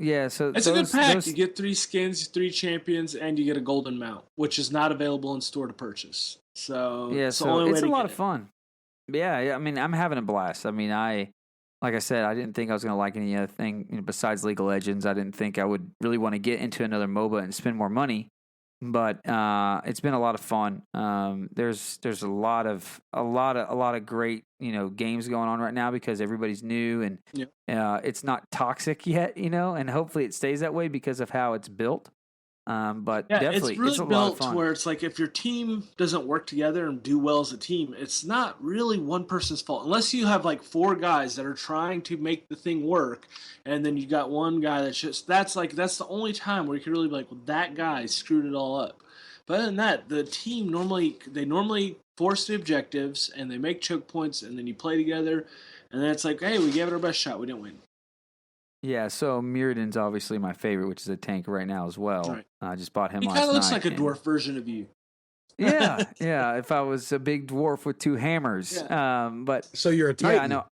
Yeah, so it's a good pack. You get 3 skins, 3 champions, and you get a golden mount, which is not available in store to purchase. So yeah, it's a lot of fun. Yeah, I'm having a blast. Like I said, I didn't think I was going to like any other thing besides League of Legends. I didn't think I would really want to get into another MOBA and spend more money. But it's been a lot of fun. There's a lot of great games going on right now because everybody's new and it's not toxic yet, and hopefully it stays that way because of how it's built. But definitely, it's really a lot of built fun. to where it's like if your team doesn't work together and do well as a team, it's not really one person's fault unless you have like 4 guys that are trying to make the thing work, and then you got one guy that's that's the only time where you can really be like, well, that guy screwed it all up. But other than that, the team normally force the objectives and they make choke points, and then you play together, and then it's like, hey, we gave it our best shot, we didn't win. Yeah, so Mirrodin's obviously my favorite, which is a tank right now as well. Right. I just bought him last night. He kind of looks like a dwarf version of you. Yeah. If I was a big dwarf with 2 hammers. Yeah. But so you're a titan. Yeah, I know.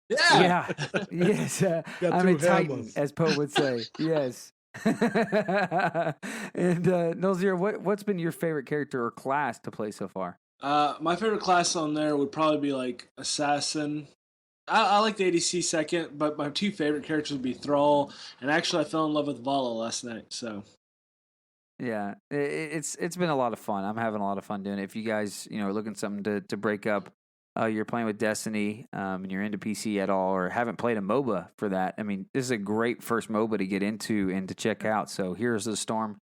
Yeah. Yes. I'm a titan, as Poe would say. Yes. And Nolxero, what's been your favorite character or class to play so far? My favorite class on there would probably be like Assassin. I like the ADC second, but my 2 favorite characters would be Thrall, and actually I fell in love with Vala last night. So, yeah, it's been a lot of fun. I'm having a lot of fun doing it. If you guys are looking for something to break up, you're playing with Destiny, and you're into PC at all, or haven't played a MOBA for that, I mean, this is a great first MOBA to get into and to check out. So Heroes of the Storm.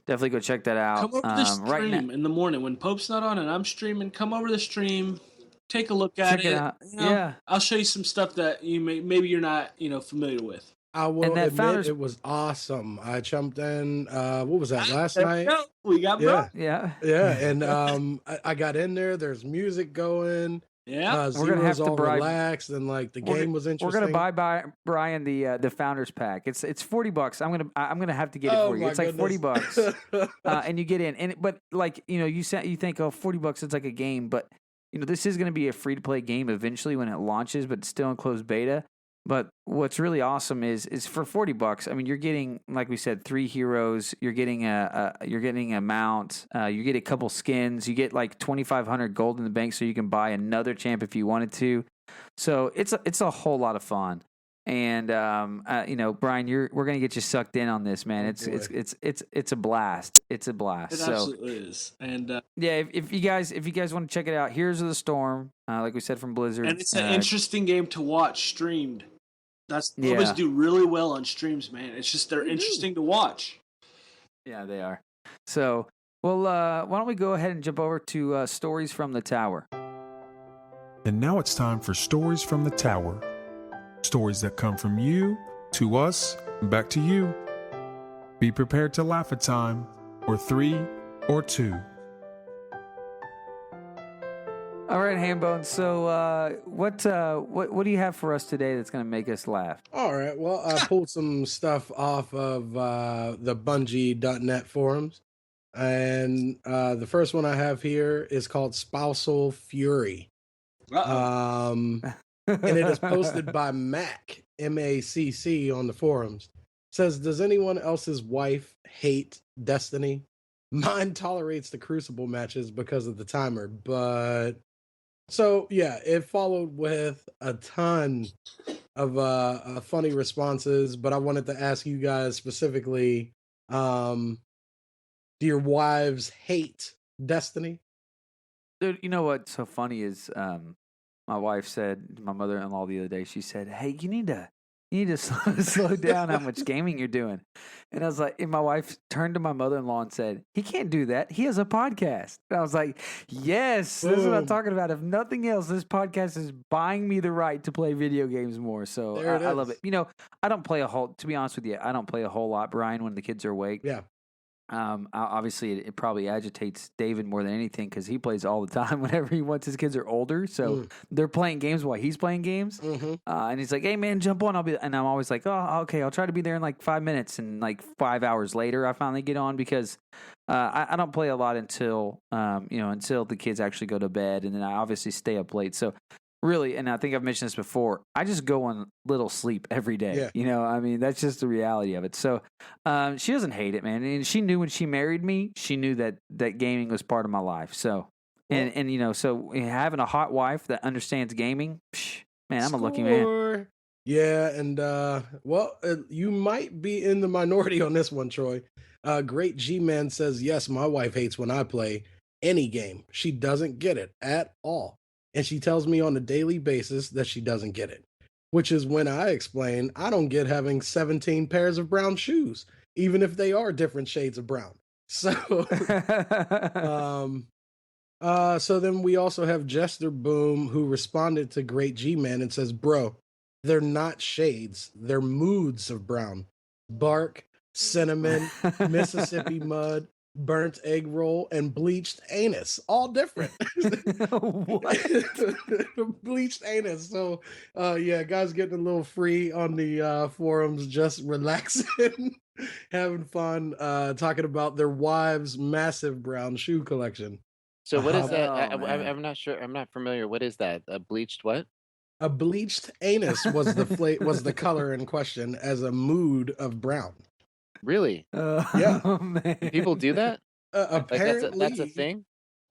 Definitely go check that out. Come over to the stream in the morning when Pope's not on and I'm streaming. Come over to the stream. Take a look at Check it out. I'll show you some stuff that you maybe you're not familiar with. I will admit it was awesome. I jumped in. What was that last night? We got bro. Yeah. And I got in there. There's music going. Yeah, we're gonna have to bribe. Relaxed and like the game was interesting. We're gonna buy Brian the founders pack. It's $40. I'm gonna have to get it for you. It's like $40, and you get in. But like you think $40 it's like a game, but this is going to be a free-to-play game eventually when it launches, but it's still in closed beta. But what's really awesome is for $40, I mean, you're getting, like we said, 3 heroes. You're getting a mount. You get a couple skins. You get like 2,500 gold in the bank, so you can buy another champ if you wanted to. So it's a whole lot of fun. And Brian, we're gonna get you sucked in on this, man. It's a blast. It's a blast. It absolutely is. And if you guys want to check it out, Heroes of the Storm, like we said from Blizzard, and it's an interesting game to watch streamed. MOBAs do really well on streams, man. It's just they're interesting to watch. Yeah, they are. So, well, why don't we go ahead and jump over to Stories from the Tower? And now it's time for Stories from the Tower. Stories that come from you, to us, and back to you. Be prepared to laugh a time, or 3, or 2. All right, Hambone. So, what do you have for us today that's going to make us laugh? All right. Well, I pulled some stuff off of the Bungie.net forums, and the first one I have here is called Spousal Fury. And it is posted by Mac, M-A-C-C, on the forums. It says, does anyone else's wife hate Destiny? Mine tolerates the Crucible matches because of the timer, but... So, yeah, it followed with a ton of funny responses, but I wanted to ask you guys specifically, do your wives hate Destiny? Dude, you know what's so funny is... my wife said, my mother-in-law the other day, she said, hey, you need to slow down how much gaming you're doing. And I was like, and my wife turned to my mother-in-law and said, he can't do that. He has a podcast. And I was like, yes, this is what I'm talking about. If nothing else, this podcast is buying me the right to play video games more. So I love it. I don't play to be honest with you, I don't play a whole lot, Brian, when the kids are awake. Yeah. Obviously, it probably agitates David more than anything because he plays all the time whenever he wants. His kids are older, so they're playing games while he's playing games. And he's like, "Hey, man, jump on! And I'm always like, "Oh, okay, I'll try to be there in like 5 minutes." And like 5 hours later, I finally get on because I don't play a lot until until the kids actually go to bed, and then I obviously stay up late. So really, and I think I've mentioned this before, I just go on little sleep every day. Yeah. I mean, that's just the reality of it. So she doesn't hate it, man. And she knew when she married me, she knew that gaming was part of my life. So, and so having a hot wife that understands gaming, man, I'm a lucky man. Yeah, and you might be in the minority on this one, Troy. Great G-Man says, yes, my wife hates when I play any game. She doesn't get it at all. And she tells me on a daily basis that she doesn't get it, which is when I explain I don't get having 17 pairs of brown shoes, even if they are different shades of brown. So, so then we also have Jester Boom, who responded to Great G-Man and says, bro, they're not shades, they're moods of brown. Bark, cinnamon, Mississippi mud, burnt egg roll, and bleached anus. All different. What? Bleached anus. So, yeah, guys getting a little free on the forums, just relaxing, having fun, talking about their wives' massive brown shoe collection. So what is that? Oh, I'm not sure. I'm not familiar. What is that? A bleached what? A bleached anus was the color in question as a mood of brown. Really? Yeah. Oh, man. People do that? Apparently, that's a thing?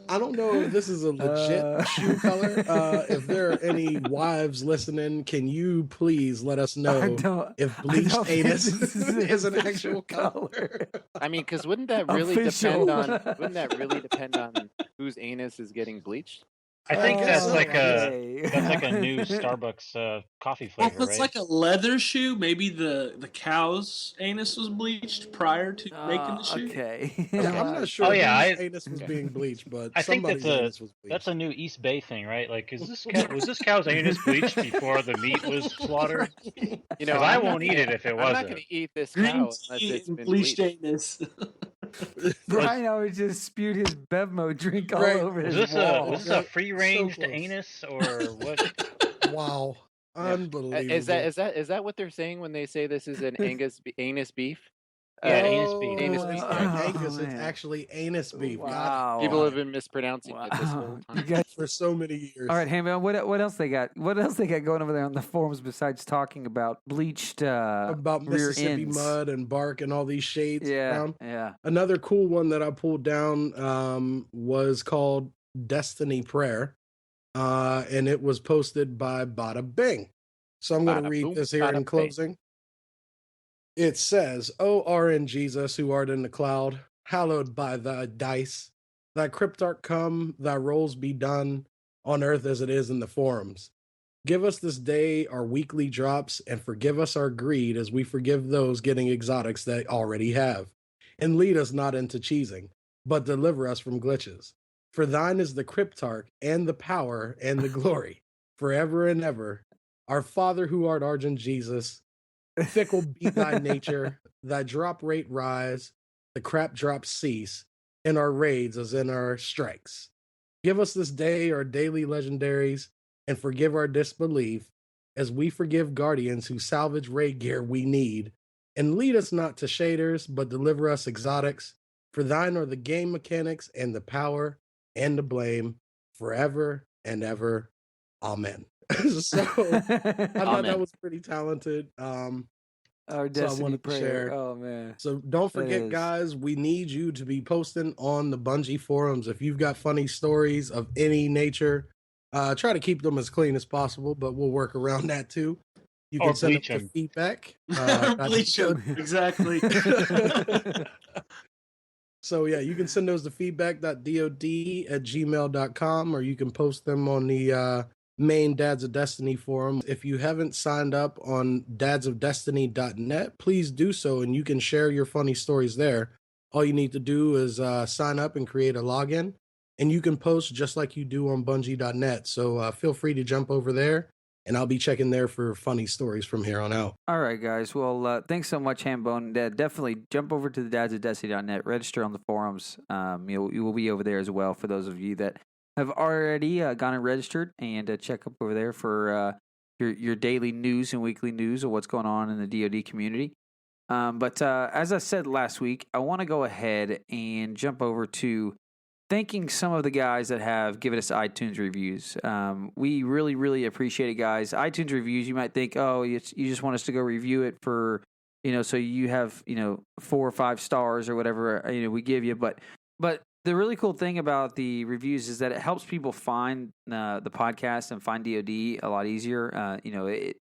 I don't know if this is a legit shoe color. If there are any wives listening, can you please let us know if bleached anus is an actual color? I mean, because wouldn't that really depend on whose anus is getting bleached? I think that's like okay. a new Starbucks coffee Well, flavor, if it's right? like a leather shoe, maybe the cow's anus was bleached prior to making the shoe. Okay. I'm not sure whose anus was being bleached, but I think somebody's anus was bleached. that's a new East Bay thing, right? Like, was this cow's anus bleached before the meat was slaughtered? You know, I won't eat it if it wasn't. I'm not going to eat this Green cow unless tea it's and been bleached bleached. anus. Brian always just spewed his Bevmo drink all over Was his this wall. was this a free-range close. anus or what? Wow, unbelievable! Is that what they're saying when they say this is an anus beef? Yeah, anus beef. Anus beef. Angus, man. it's actually anus beef. Wow. People have been mispronouncing it this whole You time. guys, For so many years. all right, Hambone, what else they got? What else they got going over there on the forums besides talking about bleached About rear Mississippi ends? mud and bark and all these shades. Yeah, Brown. yeah. Another cool one that I pulled down was called Destiny Prayer, and it was posted by Bada Bing. So I'm going to Bada read boom, this here bada in bing. closing. It says, O RN Jesus, who art in the cloud, hallowed by thy dice. Thy cryptarch come, thy rolls be done, on earth as it is in the forums. Give us this day our weekly drops, and forgive us our greed as we forgive those getting exotics that already have. And lead us not into cheesing, but deliver us from glitches. For thine is the cryptarch, and the power, and the glory, forever and ever. Our Father who art Argent Jesus, fickle be thy nature, thy drop rate rise, the crap drops cease, in our raids as in our strikes. Give us this day our daily legendaries, and forgive our disbelief, as we forgive guardians who salvage raid gear we need. And lead us not to shaders, but deliver us exotics. For thine are the game mechanics, and the power, and the blame, forever and ever. Amen. So I thought that was pretty talented. Our Destiny prayer. Oh man. So don't forget, is. guys, we need you to be posting on the Bungie forums. If you've got funny stories of any nature, try to keep them as clean as possible, but we'll work around that too. You can send us the feedback. Bleach them, exactly. So yeah, you can send those to feedback.dod@gmail.com, or you can post them on the main Dads of Destiny forum. If you haven't signed up on dadsofdestiny.net, please do so, and you can share your funny stories there. All you need to do is sign up and create a login, and you can post just like you do on bungie.net. So feel free to jump over there, and I'll be checking there for funny stories from here on out. All right, guys. Well, thanks so much, Hambone. Definitely jump over to the dadsofdestiny.net, register on the forums. You will be over there as well for those of you that have already gone and registered, and check up over there for your daily news and weekly news of what's going on in the DoD community. But as I said last week, I want to go ahead and jump over to thanking some of the guys that have given us iTunes reviews. We really, really appreciate it, guys. iTunes reviews, you might think, oh, you just want us to go review it for, so you have, 4 or 5 stars or whatever, we give you. But The really cool thing about the reviews is that it helps people find the podcast and find DoD a lot easier.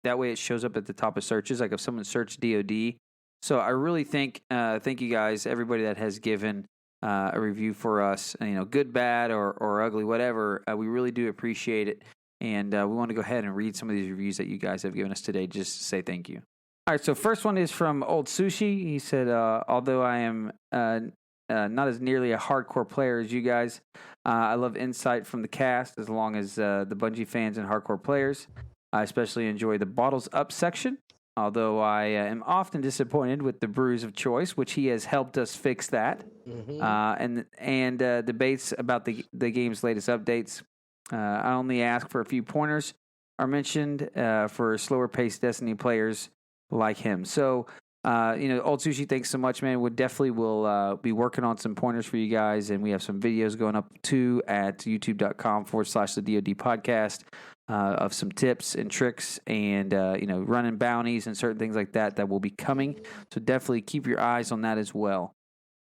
That way it shows up at the top of searches. Like if someone searched DoD. So I really thank you guys, everybody that has given a review for us. Good, bad, or ugly, whatever. We really do appreciate it, and we want to go ahead and read some of these reviews that you guys have given us today, just to say thank you. All right, so first one is from Old Sushi. He said, although I am not as nearly a hardcore player as you guys, I love insight from the cast as long as the Bungie fans and hardcore players. I especially enjoy the Bottles Up section, although I am often disappointed with the brews of choice, which he has helped us fix that. Mm-hmm. And debates about the game's latest updates. I only ask for a few pointers are mentioned for slower-paced Destiny players like him. So, Old Sushi, thanks so much, man. We definitely will be working on some pointers for you guys, and we have some videos going up too at youtube.com/the DoD Podcast of some tips and tricks and, running bounties and certain things like that will be coming. So definitely keep your eyes on that as well.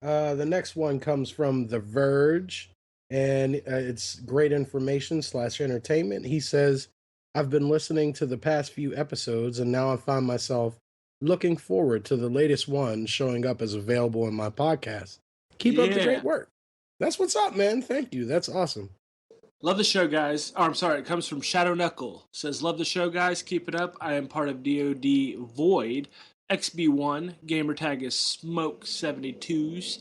The next one comes from The Verge, and it's great information / entertainment. He says, I've been listening to the past few episodes, and now I find myself looking forward to the latest one showing up as available in my podcast. Keep up the great work. That's what's up, man. Thank you. That's awesome. Love the show, guys. Oh, I'm sorry. It comes from Shadow Knuckle. Says, love the show, guys. Keep it up. I am part of DoD Void. XB1. Gamertag is Smoke72s.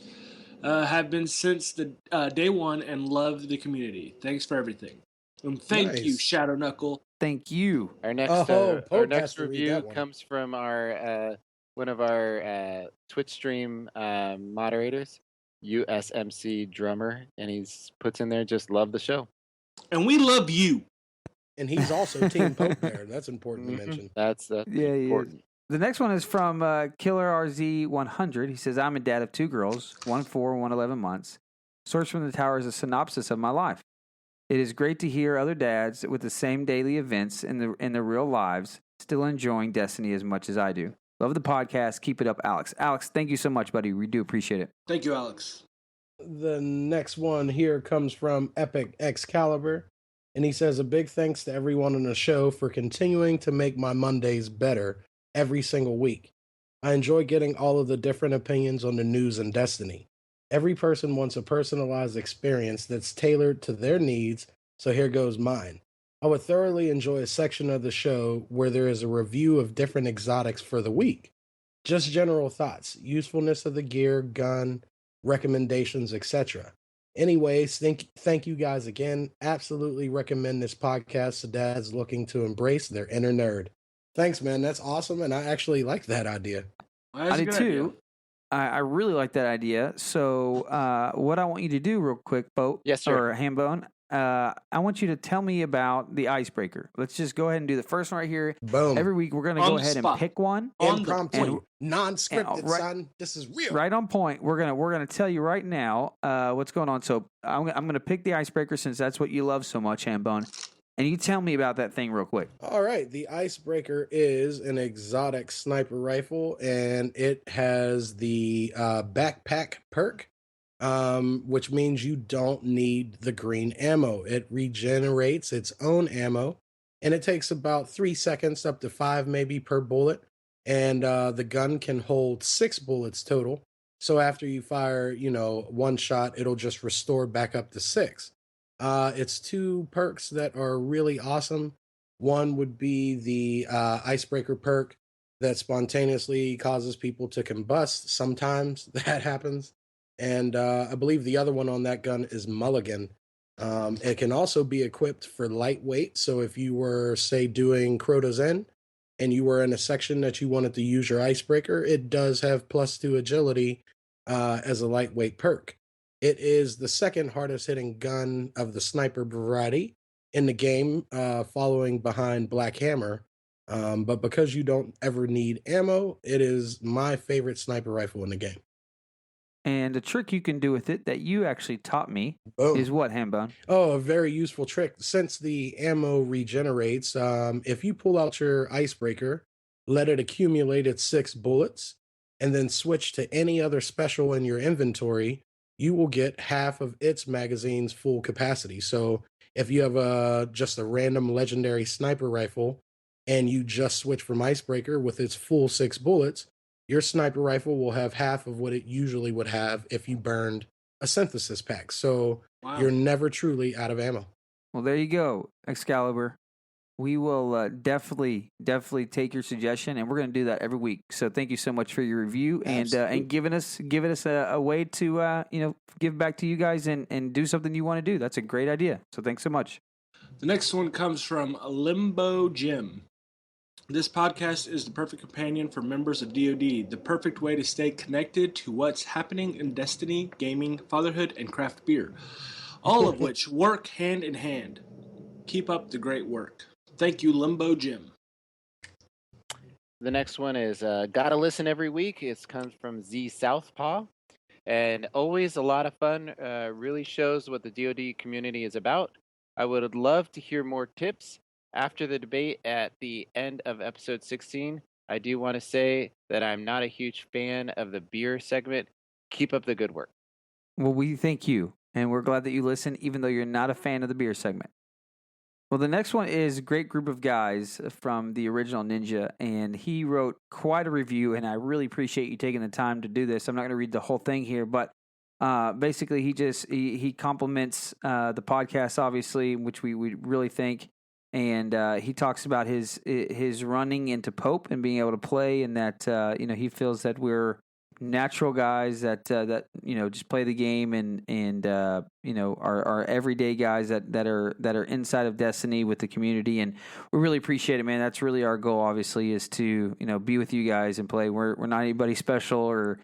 Have been since the day one and love the community. Thanks for everything. And thank you, Shadow Knuckle. Thank you. Our next review comes from our one of our Twitch stream moderators, USMC Drummer, and he's puts in there, just love the show. And we love you. And he's also Team POPEBEAR. That's important to mention. That's important. The next one is from Killer RZ100. He says, I'm a dad of 2 girls, 1 4, 1 11 months. Source from the Tower is a synopsis of my life. It is great to hear other dads with the same daily events in their real lives still enjoying Destiny as much as I do. Love the podcast. Keep it up, Alex. Alex, thank you so much, buddy. We do appreciate it. Thank you, Alex. The next one here comes from Epic Excalibur, and he says, a big thanks to everyone on the show for continuing to make my Mondays better every single week. I enjoy getting all of the different opinions on the news and Destiny. Every person wants a personalized experience that's tailored to their needs, so here goes mine. I would thoroughly enjoy a section of the show where there is a review of different exotics for the week. Just general thoughts, usefulness of the gear, gun, recommendations, etc. Anyways, thank you guys again. Absolutely recommend this podcast to dads looking to embrace their inner nerd. Thanks, man. That's awesome, and I actually like that idea. I do too. I really like that idea. So what I want you to do real quick, Bo, yes, sir. Or Hambone, I want you to tell me about the icebreaker. Let's just go ahead and do the first one right here. Boom. Every week we're going to go ahead and pick one. Impromptu, non-scripted, son. This is real. Right on point. We're gonna tell you right now what's going on. So I'm gonna pick the icebreaker since that's what you love so much, Hambone. And you tell me about that thing real quick. All right. The icebreaker is an exotic sniper rifle, and it has the backpack perk, which means you don't need the green ammo. It regenerates its own ammo, and it takes about 3 seconds, up to 5 maybe per bullet. And the gun can hold 6 bullets total. So after you fire, 1 shot, it'll just restore back up to 6. It's 2 perks that are really awesome. One would be the icebreaker perk that spontaneously causes people to combust. Sometimes that happens. And I believe the other one on that gun is Mulligan. It can also be equipped for lightweight. So if you were, say, doing Crota's End and you were in a section that you wanted to use your icebreaker, it does have +2 agility as a lightweight perk. It is the second hardest hitting gun of the sniper variety in the game, following behind Black Hammer. But because you don't ever need ammo, it is my favorite sniper rifle in the game. And a trick you can do with it that you actually taught me is what, Hambone? Oh, a very useful trick. Since the ammo regenerates, if you pull out your icebreaker, let it accumulate its 6 bullets, and then switch to any other special in your inventory, you will get half of its magazine's full capacity. So if you have just a random legendary sniper rifle and you just switch from Icebreaker with its full 6 bullets, your sniper rifle will have half of what it usually would have if you burned a synthesis pack. So you're never truly out of ammo. Well, there you go, Excalibur. We will definitely take your suggestion, and we're going to do that every week. So thank you so much for your review and giving us a way to give back to you guys and do something you want to do. That's a great idea. So thanks so much. The next one comes from Limbo Jim. This podcast is the perfect companion for members of DoD, the perfect way to stay connected to what's happening in Destiny, gaming, fatherhood, and craft beer, all of which work hand in hand. Keep up the great work. Thank you, Limbo Jim. The next one is Gotta Listen Every Week. It comes from Z Southpaw. And always a lot of fun. Really shows what the DoD community is about. I would love to hear more tips. After the debate at the end of episode 16, I do want to say that I'm not a huge fan of the beer segment. Keep up the good work. Well, we thank you, and we're glad that you listen, even though you're not a fan of the beer segment. Well, the next one is a great group of guys from the original Ninja, and he wrote quite a review, and I really appreciate you taking the time to do this. I'm not going to read the whole thing here, but basically he compliments the podcast, obviously, which we really think, and he talks about his running into Pope and being able to play, and that he feels that we're natural guys that just play the game and are everyday guys that are inside of Destiny with the community, and we really appreciate it, man. That's really our goal, obviously, is to be with you guys and play. We're not anybody special or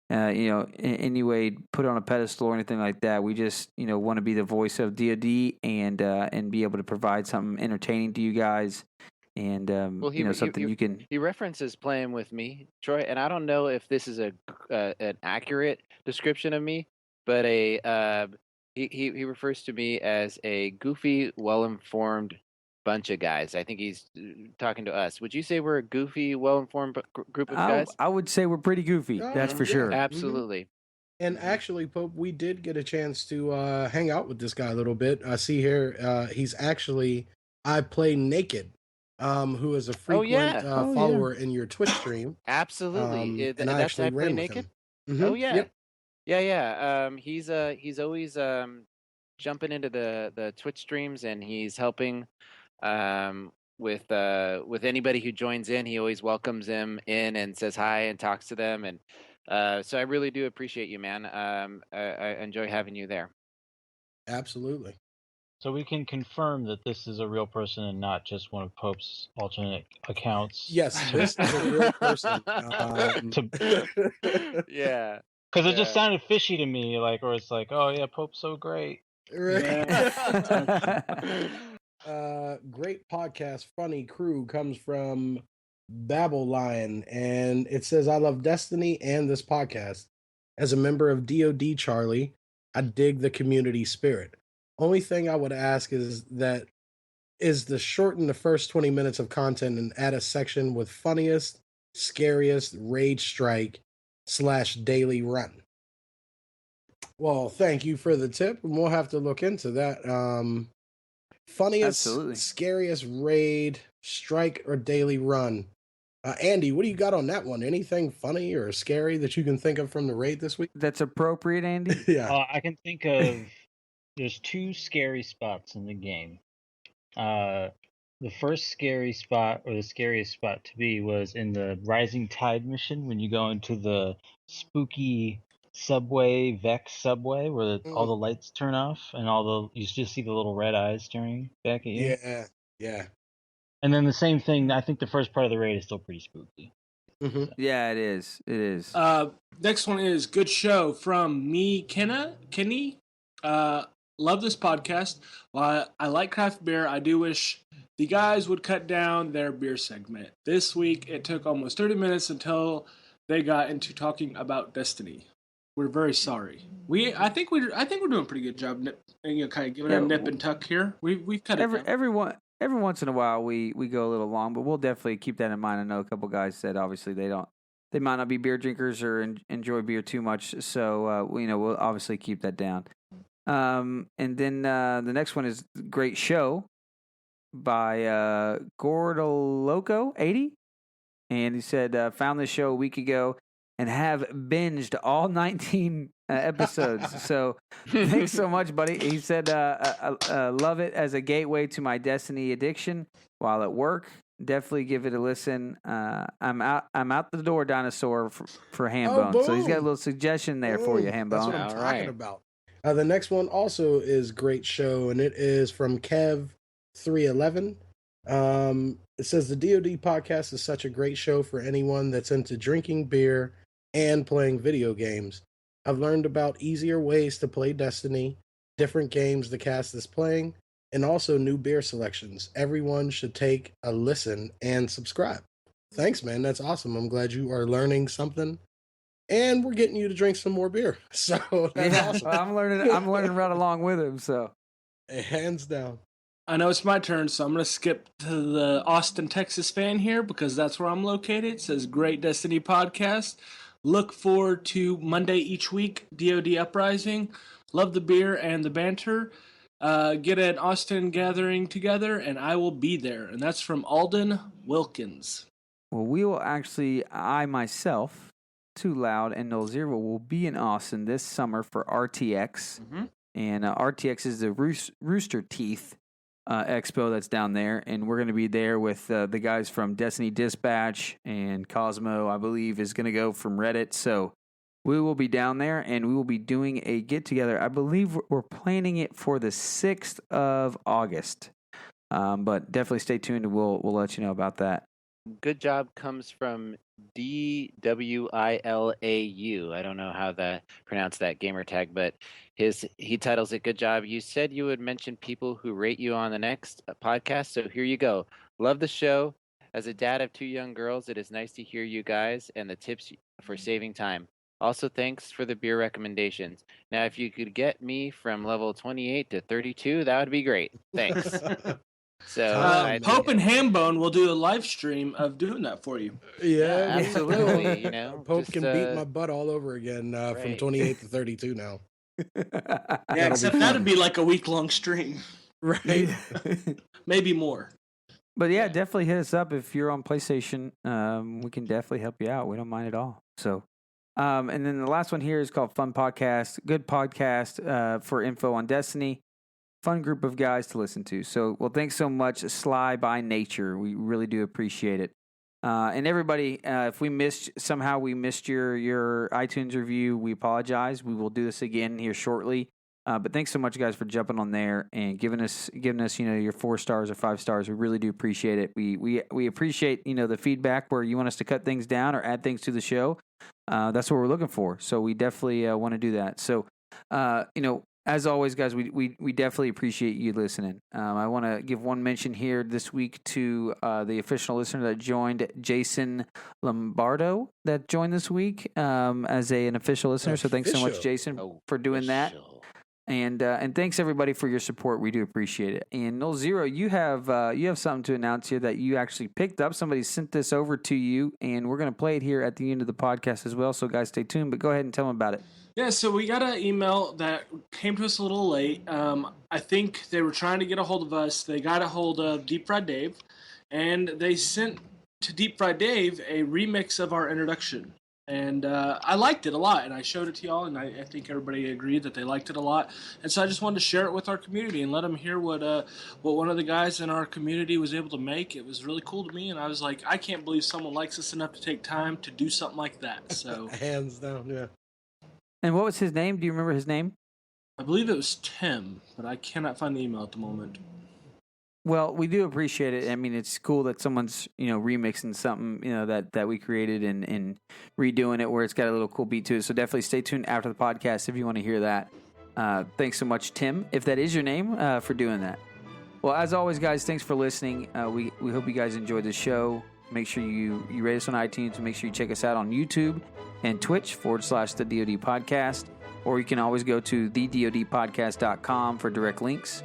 in any way put on a pedestal or anything like that. We just want to be the voice of DoD and be able to provide something entertaining to you guys. And something you can. He references playing with me, Troy, and I don't know if this is an accurate description of me, but he refers to me as a goofy, well-informed bunch of guys. I think he's talking to us. Would you say we're a goofy, well-informed group of guys? I would say we're pretty goofy. That's for sure. Absolutely. Mm-hmm. And actually, Pope, we did get a chance to hang out with this guy a little bit. I see here he's actually I Play Naked. Who is a frequent follower in your Twitch stream. Absolutely. And I actually ran Naked? With him. Oh, yeah. Yep. Yeah. He's always jumping into the Twitch streams, and he's helping with anybody who joins in. He always welcomes them in and says hi and talks to them. And so I really do appreciate you, man. I enjoy having you there. Absolutely. So we can confirm that this is a real person and not just one of Pope's alternate accounts. Yes, this is a real person. Yeah. Because it just sounded fishy to me, or it's like, oh yeah, Pope's so great. Right. Great podcast, funny crew comes from Babble Lion, and it says, I love Destiny and this podcast. As a member of DoD Charlie, I dig the community spirit. Only thing I would ask is to shorten the first 20 minutes of content and add a section with funniest, scariest raid strike / daily run. Well, thank you for the tip, and we'll have to look into that. Funniest, scariest raid strike or daily run. Andy, what do you got on that one? Anything funny or scary that you can think of from the raid this week? That's appropriate, Andy? Yeah. I can think of... There's 2 scary spots in the game. The first scary spot, or the scariest spot to be, was in the Rising Tide mission when you go into the spooky subway, Vex subway, where all the lights turn off and you just see the little red eyes staring back at you. Yeah. And then the same thing, I think the first part of the raid is still pretty spooky. Mm-hmm. So. Yeah, it is. It is. Next one is good show from me, Kenny. Love this podcast. While I like craft beer, I do wish the guys would cut down their beer segment. This week, it took almost 30 minutes until they got into talking about Destiny. We're very sorry. I think we're doing a pretty good job. Kind of giving a nip and tuck here. We've cut it down. Every once in a while we go a little long, but we'll definitely keep that in mind. I know a couple guys said obviously they don't they might not be beer drinkers or enjoy beer too much. So we'll obviously keep that down. And then the next one is Great Show by Gordoloco80. And he said, found this show a week ago and have binged all 19 episodes. So thanks so much, buddy. He said, love it as a gateway to my Destiny addiction while at work. Definitely give it a listen. I'm out the door, dinosaur, for Hambone. So he's got a little suggestion there for you, Hambone. That's what I'm talking about. The next one also is Great Show, and it is from Kev311. It says the DoD podcast is such a great show for anyone that's into drinking beer and playing video games. I've learned about easier ways to play Destiny, different games the cast is playing, and also new beer selections. Everyone should take a listen and subscribe. Thanks, man. That's awesome. I'm glad you are learning something. And we're getting you to drink some more beer. So that's awesome. Well, I'm learning right along with him. So hands down. I know it's my turn, so I'm going to skip to the Austin, Texas fan here because that's where I'm located. It says Great Destiny Podcast. Look forward to Monday each week, DoD Uprising. Love the beer and the banter. Get an Austin gathering together, and I will be there. And that's from Alden Wilkins. Well, we will actually, I myself, TwoLoud and Nolxero will be in Austin this summer for RTX. Mm-hmm. And RTX is the Rooster Teeth expo that's down there, and we're going to be there with the guys from Destiny Dispatch, and Cosmo, I believe, is going to go from Reddit. So we will be down there, and we will be doing a get-together. I believe we're planning it for the 6th of August. But definitely stay tuned, and we'll let you know about that. Good job comes from DWILAU. I don't know how to pronounce that gamer tag, but he titles it "Good job." You said you would mention people who rate you on the next podcast, so here you go. Love the show. As a dad of 2 young girls, it is nice to hear you guys and the tips for saving time. Also, thanks for the beer recommendations. Now, if you could get me from level 28 to 32, that would be great. Thanks. So Pope and Hambone will do a live stream of doing that for you. Yeah, absolutely. Pope can beat my butt all over again from 28 to 32 now. Yeah, except that'd be like a week-long stream, right? Maybe more. But yeah, definitely hit us up if you're on PlayStation. We can definitely help you out. We don't mind at all. So, and then the last one here is called Fun Podcast. Good podcast for info on Destiny. Fun group of guys to listen to. So, well, thanks so much, Sly by Nature. We really do appreciate it. And everybody, if we missed your iTunes review, we apologize. We will do this again here shortly. But thanks so much, guys, for jumping on there and giving us your 4 stars or 5 stars. We really do appreciate it. We appreciate the feedback where you want us to cut things down or add things to the show. That's what we're looking for. So we definitely want to do that. So as always, guys, we definitely appreciate you listening. I want to give one mention here this week to the official listener that joined, Jason Lombardo, that joined this week as an official listener. So thanks so much, Jason, for doing that. And thanks everybody for your support. We do appreciate it. And Nolxero, you have something to announce here that you actually picked up. Somebody sent this over to you, and we're going to play it here at the end of the podcast as well. So guys, stay tuned. But go ahead and tell them about it. Yeah, so we got an email that came to us a little late. I think they were trying to get a hold of us. They got a hold of Deep Fried Dave, and they sent to Deep Fried Dave a remix of our introduction. And I liked it a lot, and I showed it to y'all, and I think everybody agreed that they liked it a lot. And so I just wanted to share it with our community and let them hear what one of the guys in our community was able to make. It was really cool to me, and I was like, I can't believe someone likes us enough to take time to do something like that. So hands down, yeah. And what was his name? Do you remember his name? I believe it was Tim, but I cannot find the email at the moment. Well, we do appreciate it. I mean, it's cool that someone's, remixing something, that we created and redoing it where it's got a little cool beat to it. So definitely stay tuned after the podcast if you want to hear that. Thanks so much, Tim, if that is your name, for doing that. Well, as always, guys, thanks for listening. We hope you guys enjoyed the show. Make sure you rate us on iTunes, and make sure you check us out on YouTube and Twitch / the DoD Podcast. Or you can always go to thedodpodcast.com for direct links.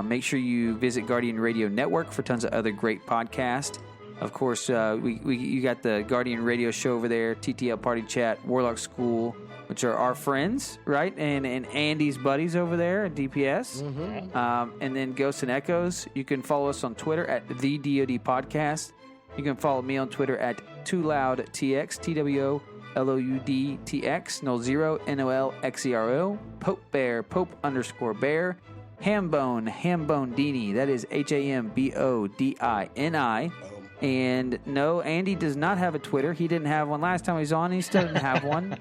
Make sure you visit Guardian Radio Network for tons of other great podcasts. Of course, you got the Guardian Radio Show over there, TTL Party Chat, Warlock School, which are our friends, right? And Andy's buddies over there at DPS. And then Ghosts and Echoes. You can follow us on Twitter at the DoD Podcast. You can follow me on Twitter at TwoLoudtx, TWOLOUDTX, Nolxero, NOLXERO, POPEBEAR, Pope_bear, Hambone Dini, that is HAMBODINI. And no, Andy does not have a Twitter. He didn't have one last time he was on. He still didn't have one.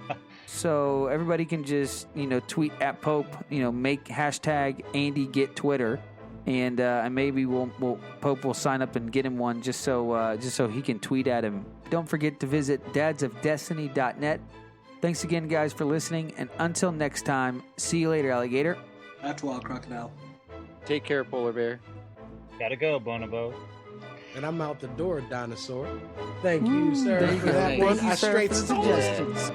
So everybody can just, tweet at Pope, make hashtag Andy get Twitter. And maybe Pope will sign up and get him one just so he can tweet at him. Don't forget to visit dadsofdestiny.net. Thanks again, guys, for listening. And until next time, see you later, alligator. That's wild crocodile. Take care, polar bear. Gotta go, Bonobo. And I'm out the door, dinosaur. Thank you, sir, for that one. I straight suggestions.